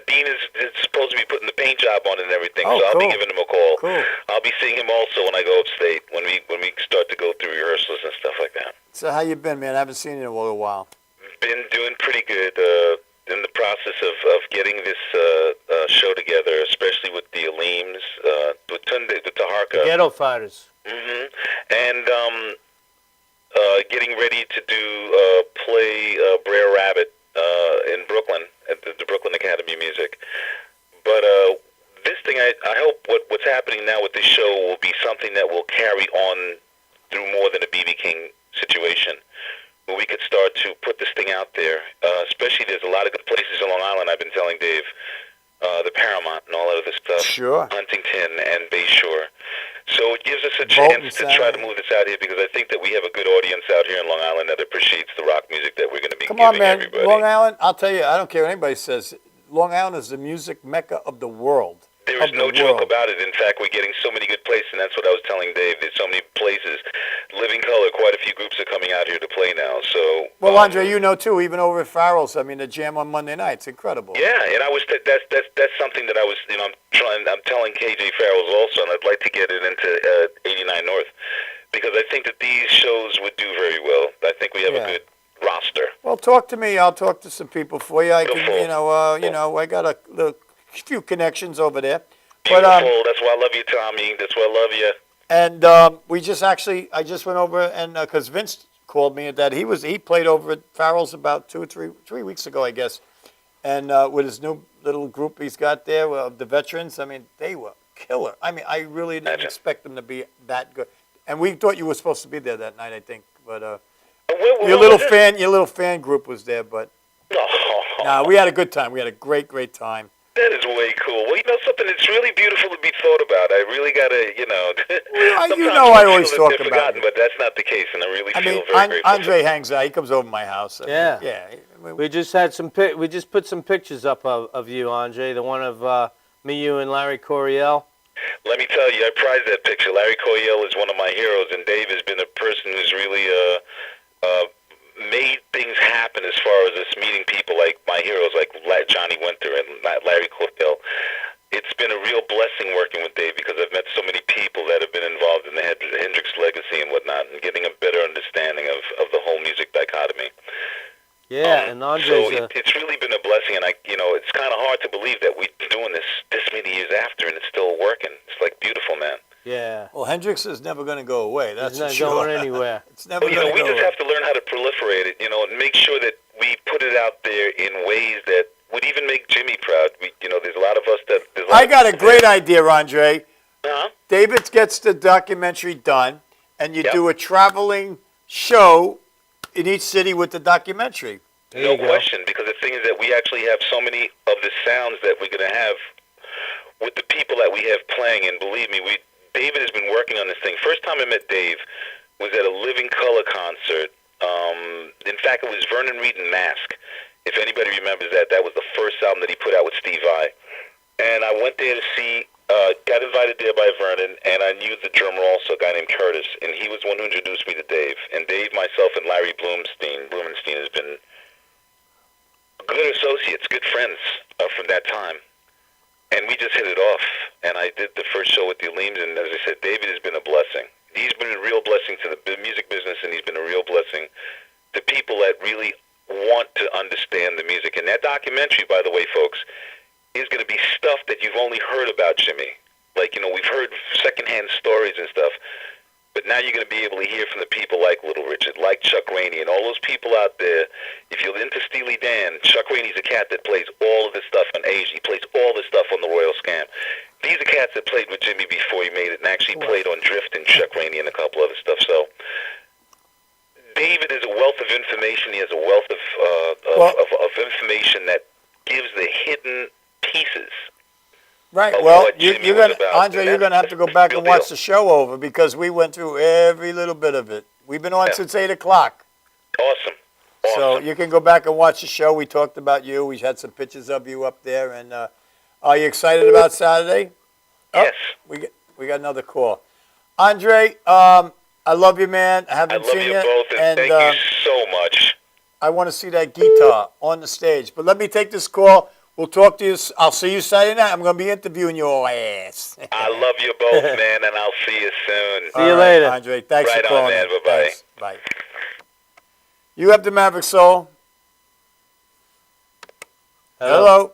Dean is supposed to be putting the paint job on and everything, Oh, so I'll cool. be giving him a call. Cool. I'll be seeing him also when I go upstate, when we start to go through rehearsals and stuff like that. So how you been, man? I haven't seen you in a little while. Been doing pretty good. In the process of getting this show together, especially with the Aleems, with Tunde, with Taharka. Ghetto Fighters. Mm-hmm. And getting ready to play Brer Rabbit in Brooklyn at the Brooklyn Academy of Music. But this thing, I hope what's happening now with this show will be something that will carry on through more than a B.B. King situation, where we could start to put this thing out there. Especially, there's a lot of good places in Long Island. I've been telling Dave, the Paramount and all that other stuff. Sure. Huntington and Bayshore. So it gives us a Bolton, chance to try to Saturday. move this out here, because I think that we have a good audience out here in Long Island that appreciates the rock music that we're going to be Come giving on, man. everybody. Long Island, I'll tell you, I don't care what anybody says. Long Island is the music mecca of the world. There is no joke about it. In fact, we're getting so many good places, and that's what I was telling Dave. There's so many places. Living Color, quite a few groups are coming out here to play now. So, Well, Andre, you know too. Even over at Farrell's, I mean, the jam on Monday nights, incredible. yeah, and that's something that I was, I'm telling KJ Farrell's also, and I'd like to get it into 89 North, because I think that these shows would do very well. I think we have a good roster. Well, talk to me. I'll talk to some people for you. I Go can, for it. I got a few connections over there. Beautiful. But That's why I love you, Tommy. That's why I love you. and I just went over and because Vince called me that he played over at Farrell's about 2 or 3 weeks ago, I guess, and with his new little group he's got there of the veterans. I mean, they were killer. I mean, I really didn't Imagine. expect them to be that good. And we thought you were supposed to be there that night, I think. But Where your was it? little fan group was there. But Oh, nah, we had a good time. We had a great time. that is way cool. Well, you know something? It's really beautiful to be thought about. I really gotta, you know. Well, you sometimes know I I feel always that talk they're about forgotten, you. but that's not the case, and I really I feel mean, very grateful. Andre hangs out. He comes over to my house. I mean, Yeah. yeah. I mean, We just had we just put some pictures up of you, Andre. The one of me, you, and Larry Coryell. Let me tell you, I prize that picture. Larry Coryell is one of my heroes, and Dave has been a person who's really made things happen as far as us meeting people like my heroes, like Johnny Winter and Larry Coryell. It's been a real blessing working with Dave because I've met so many people that have been involved in the Hendrix legacy and whatnot, and getting a better understanding of the whole music dichotomy. Yeah, and Andre's so it's really been a blessing, and it's kind of hard to believe that we've been doing this many years after, and it's still working. It's like beautiful, man. yeah. well, Hendrix is never going to go away. That's He's not for sure. going anywhere. It's never Well, going to we go just away. have to learn how to proliferate it, and make sure that we put it out there in ways that would even make Jimmy proud. There's a lot of us that. I got a great idea, Andre. Uh-huh. David gets the documentary done, and you Yep. do a traveling show in each city with the documentary. There No you go. question, because the thing is that we actually have so many of the sounds that we're going to have with the people that we have playing, and believe me, David has been working on this thing. First time I met Dave was at a Living Color concert. In fact, it was Vernon Reid and Mask. If anybody remembers that was the first album that he put out with Steve Vai. And I went there to see, got invited there by Vernon, and I knew the drummer also, a guy named Curtis, and he was the one who introduced me to Dave. And Dave, myself, and Larry Blumenstein has been good associates, good friends from that time. And we just hit it off. And I did the first show with the Aleems, and as I said, David has been a blessing. He's been a real blessing to the music business, and he's been a real blessing to people that really want to understand the music. And that documentary, by the way, folks, is going to be stuff that you've only heard about Jimmy. Like, we've heard secondhand stories and stuff. But now you're going to be able to hear from the people like Little Richard, like Chuck Rainey, and all those people out there. If you're into Steely Dan, Chuck Rainey's a cat that plays all of this stuff on Asia. He plays all this stuff on the Royal Scam. These are cats that played with Jimmy before he made it, and actually played on Drift and Chuck Rainey and a couple other stuff. So David is a wealth of information. He has a wealth of information that gives the hidden pieces. Right. Of Well, what Jimmy you're was gonna, about, Andre, and you're gonna have to go back real and watch deal. the show over because we went through every little bit of it. We've been on Yeah. since 8:00. Awesome. So you can go back and watch the show. We talked about you. We had some pictures of you up there. And are you excited about Saturday? Yes. We got another call. Andre, I love you, man. I I haven't love seen you both, and thank you so much. I want to see that guitar on the stage. But let me take this call. We'll talk to you. I'll see you Saturday night. I'm going to be interviewing your ass. I love you both, man, and I'll see you soon. See you All right, later. Andre. Thanks Right for on, calling. man. in. Bye-bye. Thanks. Bye. You have the Maverick Soul. Hello.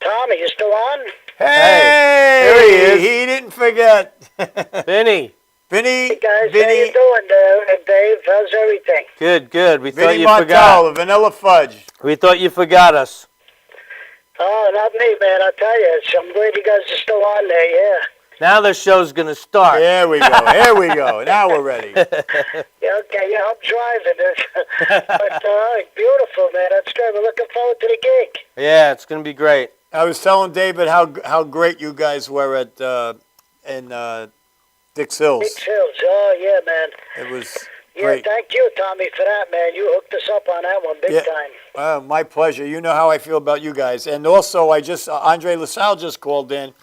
Tom, are you still on? Hey, there he is. He didn't forget. Vinny. Vinny. Hey guys, how Vinny. you doing, Dave? How's everything? Good. We thought Vinny you Martel, forgot. Vanilla Fudge. We thought you forgot us. Oh, not me, man. I tell you, I'm glad you guys are still on there. Yeah. Now the show's gonna start. Here we go. Here we go. Now we're ready. Yeah. Okay. Yeah, I'm driving. But beautiful, man. That's great. We're looking forward to the gig. Yeah, it's gonna be great. I was telling David how great you guys were at in Dix Hills. Dix Hills. Oh, yeah, man. It was Yeah, great. thank you, Tommy, for that, man. You hooked us up on that one big Yeah. time. My pleasure. You know how I feel about you guys. And also, Andre LaSalle just called in,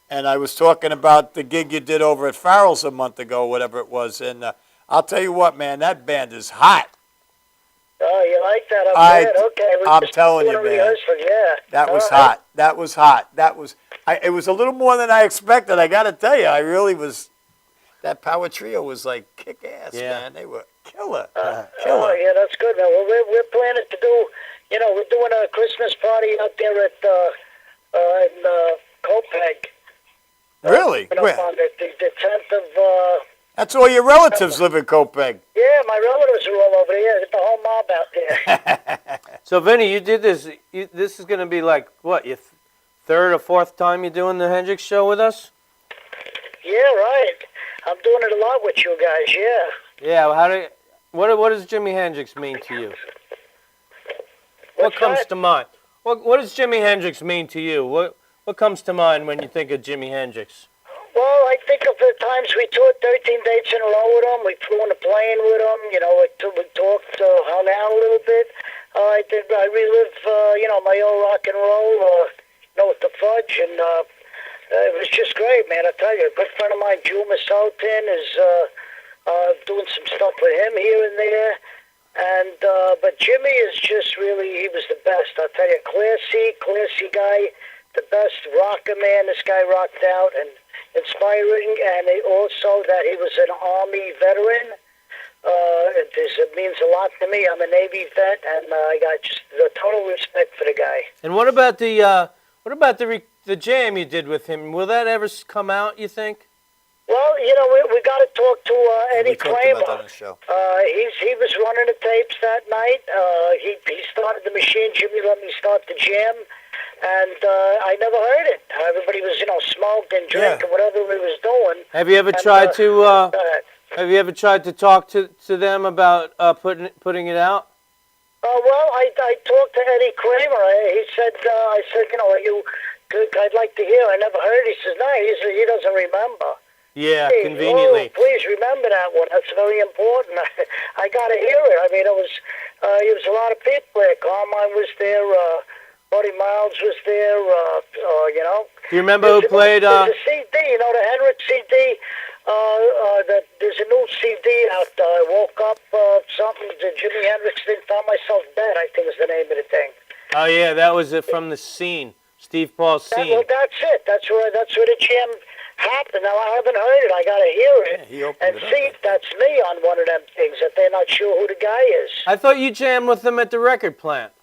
and I was talking about the gig you did over at Farrell's a month ago, whatever it was. And I'll tell you what, man, that band is hot. Oh, you like that? I- I'm glad. Okay. We're I'm just telling doing you, a man. rehearsal, yeah. That was All right. hot. That was hot. It was a little more than I expected. I got to tell you, I really was. That power trio was like kick ass, Yeah. man. They were killer, Oh, killer. yeah, that's good, man. Well, we're planning to do, we're doing a Christmas party out there at in Copac. Really? Where? On the 10th of, That's all your relatives live in Copac. yeah, my relatives are all over there. It's the whole mob out there. So Vinny, you did this. This is gonna be like what your third or fourth time you're doing the Hendrix show with us? Yeah, right. I'm doing it a lot with you guys, yeah. Yeah, well, what does Jimi Hendrix mean to you? What What's comes that? to mind? What does Jimi Hendrix mean to you? What comes to mind when you think of Jimi Hendrix? Well, I think of the times we toured 13 dates in a row with him. We flew on a plane with him. You know, we talked, hung out a little bit. I relive, my old rock and roll, with the fudge, and it was just great, man. I tell you, a good friend of mine, Juma Sultan, is doing some stuff with him here and there. And but Jimmy is just really, he was the best. I'll tell you, classy guy, the best rocker, man. This guy rocked out and inspiring, and also that he was an Army veteran. It means a lot to me. I'm a Navy vet, and I got just the total respect for the guy. And what about the jam you did with him? Will that ever come out, you think? Well, we got to talk to Eddie Kramer. on the show. He was running the tapes that night. He started the machine. Jimmy let me start the jam, and I never heard it. Everybody was, smoking, drinking, whatever we was doing. Have you ever tried to? Have you ever tried to talk to them about putting it out? Well, I talked to Eddie Kramer. He said, I'd like to hear. I never heard it. He says, no, he doesn't remember. Yeah, Hey, conveniently. Please remember that one. That's very important. I got to hear it. I mean, it was a lot of people there. Carmine was there. Buddy Miles was there. Do you remember who played? There's a CD, the Henrik CD. There's a new CD out. I woke up, something, the Jimi Hendrix thing, found myself dead, I think is the name of the thing. Oh yeah, that was it from the Scene, Steve Paul's Scene. Well, that's it. That's where the jam happened. Now, I haven't heard it. I got to hear it. He opened it see up. if that's me on one of them things, that they're not sure who the guy is. I thought you jammed with them at the record plant.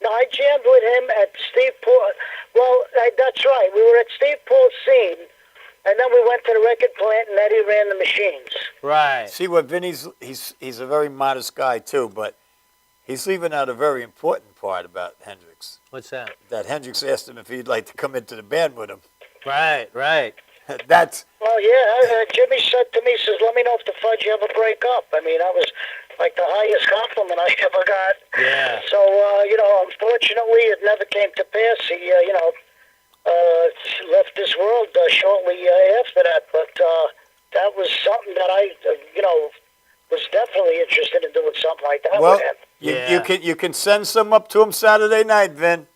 No, I jammed with him at Steve Paul. Well, that's right. We were at Steve Paul's Scene, and then we went to the record plant, and Eddie ran the machines. Right. See what Vinny's, he's a very modest guy too, but he's leaving out a very important part about Hendrix. What's that? That Hendrix asked him if he'd like to come into the band with him. Right. That's Well, yeah, Jimmy said to me, says, let me know if the Fudge ever break up. I mean, that was like the highest compliment I ever got. Yeah. So, unfortunately, it never came to pass. He, left this world shortly after that. But that was something that I, was definitely interested in doing something like that with him. you can send some up to him Saturday night, Vin.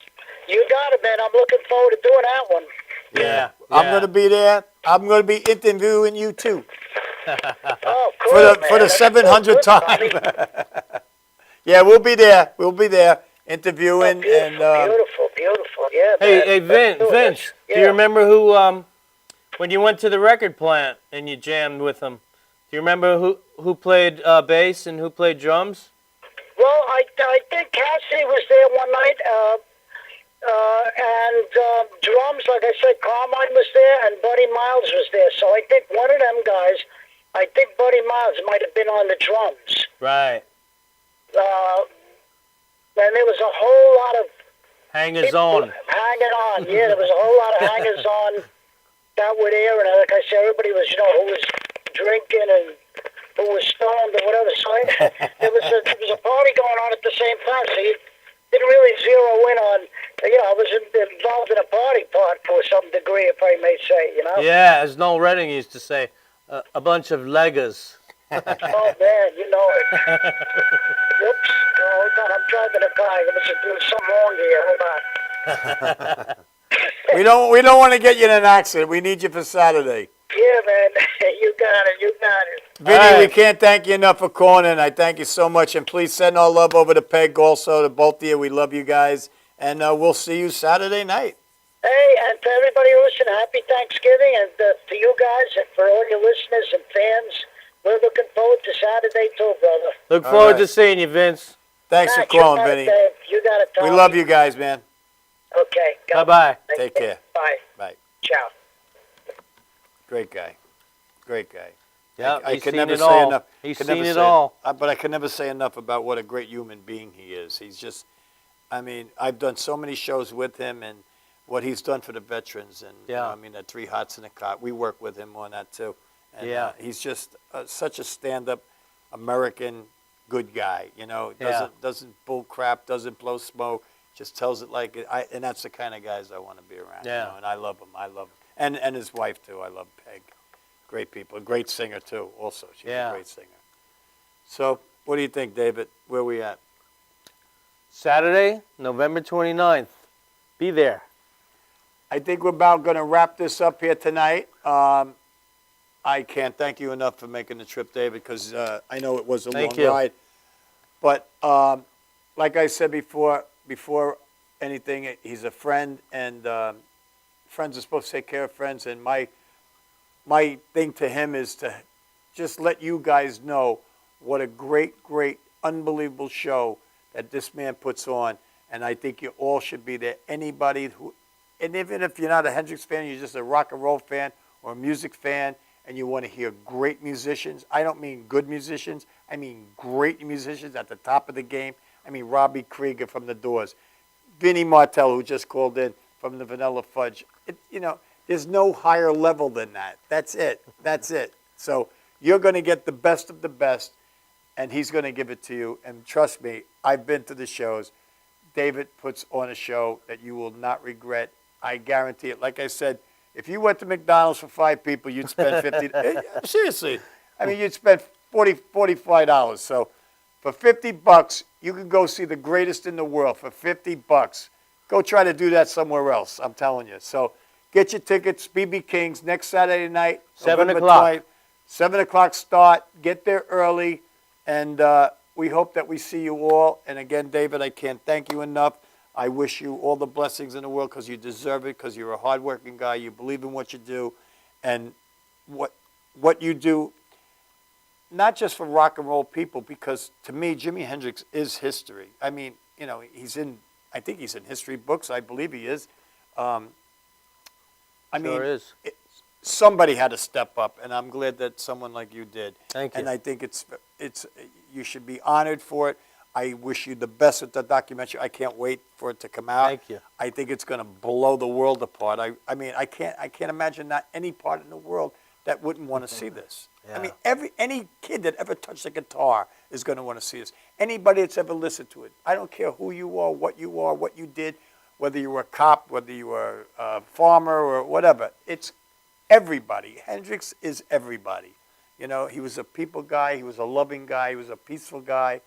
You got it, man. I'm looking forward to doing that one. Yeah. I'm going to be there. I'm going to be interviewing you too. Oh, cool, For the 700th time. Yeah, we'll be there interviewing. Beautiful. Yeah, Hey, man. Vince. Yeah. Do you remember who? When you went to the record plant and you jammed with them, do you remember who played bass and who played drums? Well, I think Cassidy was there one night, and drums, like I said, Carmine was there, and Buddy Miles was there. So I think one of them guys, I think Buddy Miles might have been on the drums. Right. And there was a whole lot of Hangers people on. hanging on. Yeah, there was a whole lot of hangers on that were there, and like I said, everybody was, who was drinking and who was stoned or whatever. So there was a party going on at the same time. So you didn't really zero in on. I was involved in a party part to some degree, if I may say. Yeah, as Noel Redding used to say, a bunch of leggers. Oh man, you know it. Oops, hold on, I'm driving a car. I must have doing something wrong here. Hold on. we don't want to get you in an accident. We need you for Saturday. Yeah, man, you got it. Vinny, All right. we can't thank you enough for calling in. I thank you so much. And please send our love over to Peg also, to both of you. We love you guys. And we'll see you Saturday night. Hey, and to everybody listening, happy Thanksgiving, and to you guys, and for all your listeners and fans, we're looking forward to Saturday too, brother. Look All forward right. to seeing you, Vince. Thanks for Matt, you calling, got it, Vinny. Dave. You got it, Tommy. We love you guys, man. Okay. Bye-bye. Take care. Bye. Bye. Ciao. Great guy. Yeah, I he's can seen never it say all. enough. He's could never seen it say- all. But I can never say enough about what a great human being he is. He's just, I mean, I've done so many shows with him, and what he's done for the veterans. And you know, Yeah. I mean, the Three Hots in the Cot, we work with him on that too. And, Yeah. he's just such a stand-up American good guy. You know, Yeah. doesn't bull crap, doesn't blow smoke, just tells it like it. And that's the kind of guys I want to be around. Yeah. You know, and I love him. And his wife too. I love Peg. Great people. A great singer too. Also, she's Yeah. a great singer. So, what do you think, David? Where we at? Saturday, November 29th. Be there. I think we're about going to wrap this up here tonight. I can't thank you enough for making the trip, David, because I know it was a Thank long you. ride. But like I said before anything, he's a friend, and friends are supposed to take care of friends. And my thing to him is to just let you guys know what a great, unbelievable show that this man puts on. And I think you all should be there. Anybody who, and even if you're not a Hendrix fan, you're just a rock and roll fan or a music fan, and you want to hear great musicians. I don't mean good musicians. I mean great musicians at the top of the game. I mean Robbie Krieger from The Doors, Vinnie Martell, who just called in from the Vanilla Fudge. You know, there's no higher level than that. That's it. That's it. So you're going to get the best of the best, and he's going to give it to you. And trust me, I've been to the shows. David puts on a show that you will not regret. I guarantee it. Like I said, if you went to McDonald's for 5 people, you'd spend 50. Seriously. I mean, you'd spend $45. So for $50, you can go see the greatest in the world for $50. Go try to do that somewhere else, I'm telling you. So get your tickets, BB King's, next Saturday night. 7 November o'clock. 20th, 7 o'clock start. Get there early. And we hope that we see you all. And again, David, I can't thank you enough. I wish you all the blessings in the world because you deserve it, because you're a hardworking guy. You believe in what you do. And what you do, not just for rock and roll people, because to me, Jimi Hendrix is history. I mean, you know, I think he's in history books. I believe he is. Sure is. Somebody had to step up, and I'm glad that someone like you did. Thank you. And I think it's you should be honored for it. I wish you the best with the documentary. I can't wait for it to come out. Thank you. I think it's going to blow the world apart. I mean, I can't imagine not any part in the world that wouldn't want to see this. I mean, any kid that ever touched a guitar is going to want to see this. Anybody that's ever listened to it. I don't care who you are, what you did, whether you were a cop, whether you were a farmer or whatever. It's everybody. Hendrix is everybody. You know, he was a people guy. He was a loving guy. He was a peaceful guy.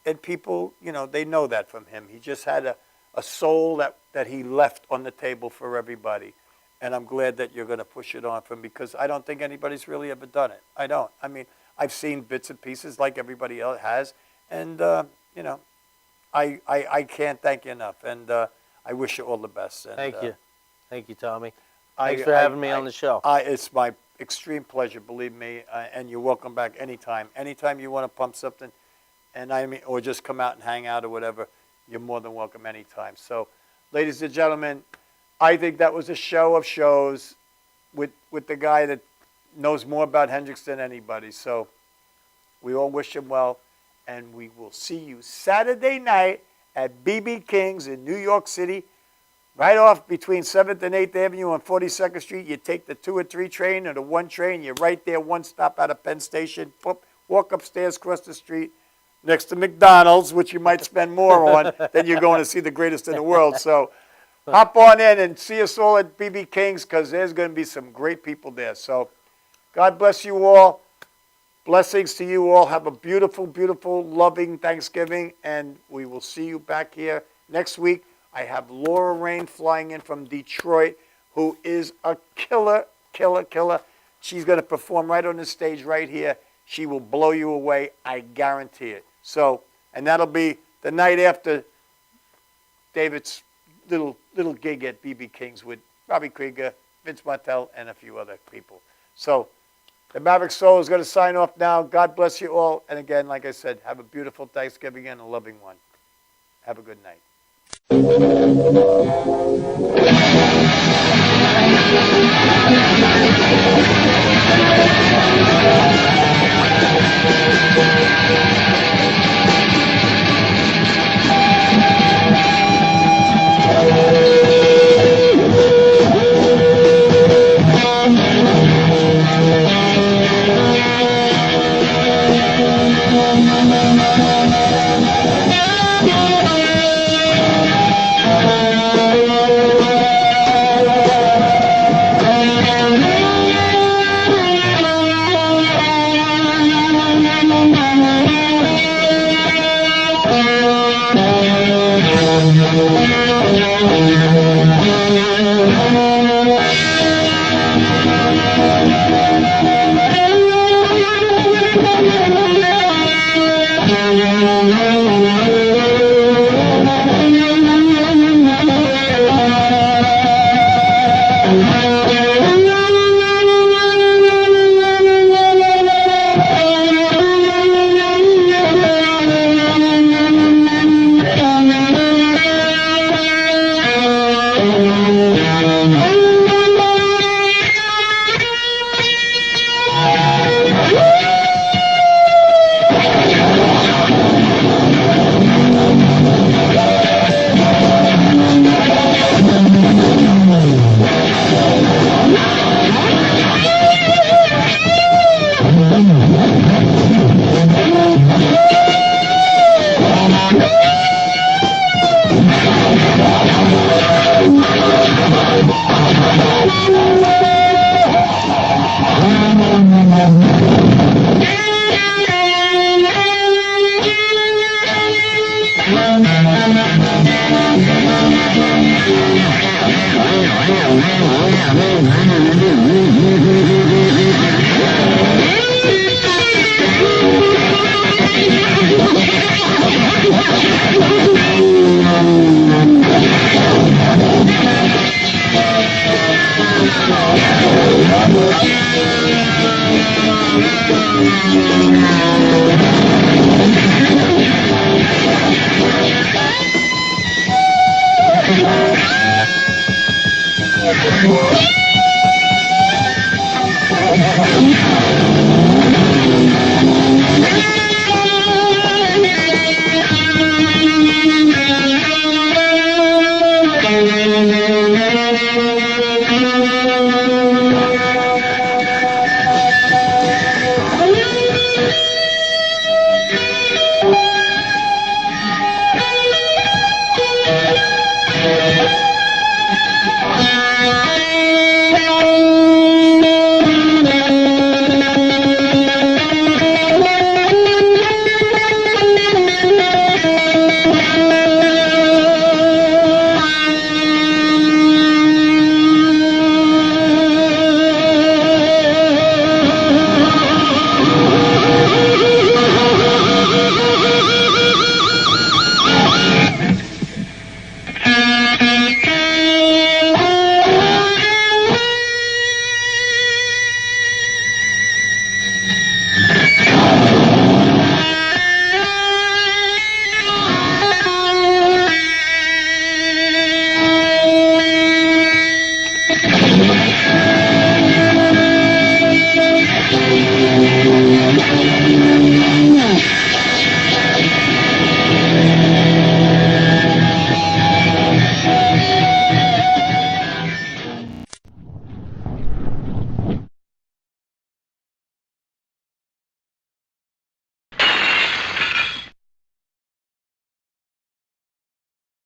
And people, you know, they know that from him. He just had a soul that he left on the table for everybody. And I'm glad that you're going to push it on for him because I don't think anybody's really ever done it. I don't. I mean, I've seen bits and pieces like everybody else has. And, you know, I can't thank you enough. And I wish you all the best. And, Thank you. Thank you, Tommy. Thanks for having me on the show. It's my extreme pleasure, believe me. And you're welcome back anytime. Anytime you want to pump something, and I mean, or just come out and hang out or whatever, you're more than welcome anytime. So, ladies and gentlemen, I think that was a show of shows with the guy that knows more about Hendrix than anybody. So, we all wish him well, and we will see you Saturday night at BB King's in New York City, right off between 7th and 8th Avenue on 42nd Street. You take the 2 or 3 train or the 1 train. You're right there, one stop out of Penn Station. Walk upstairs, across the street, next to McDonald's, which you might spend more on than you're going to see the greatest in the world. So hop on in and see us all at BB King's because there's going to be some great people there. So God bless you all. Blessings to you all. Have a beautiful, beautiful, loving Thanksgiving, and we will see you back here next week. I have Laura Rain flying in from Detroit, who is a killer, killer, killer. She's going to perform right on the stage right here. She will blow you away. I guarantee it. So, and that'll be the night after David's little gig at BB King's with Robbie Krieger, Vince Martell, and a few other people. So, the Maverick Soul is going to sign off now. God bless you all. And again, like I said, have a beautiful Thanksgiving and a loving one. Have a good night. Thank you.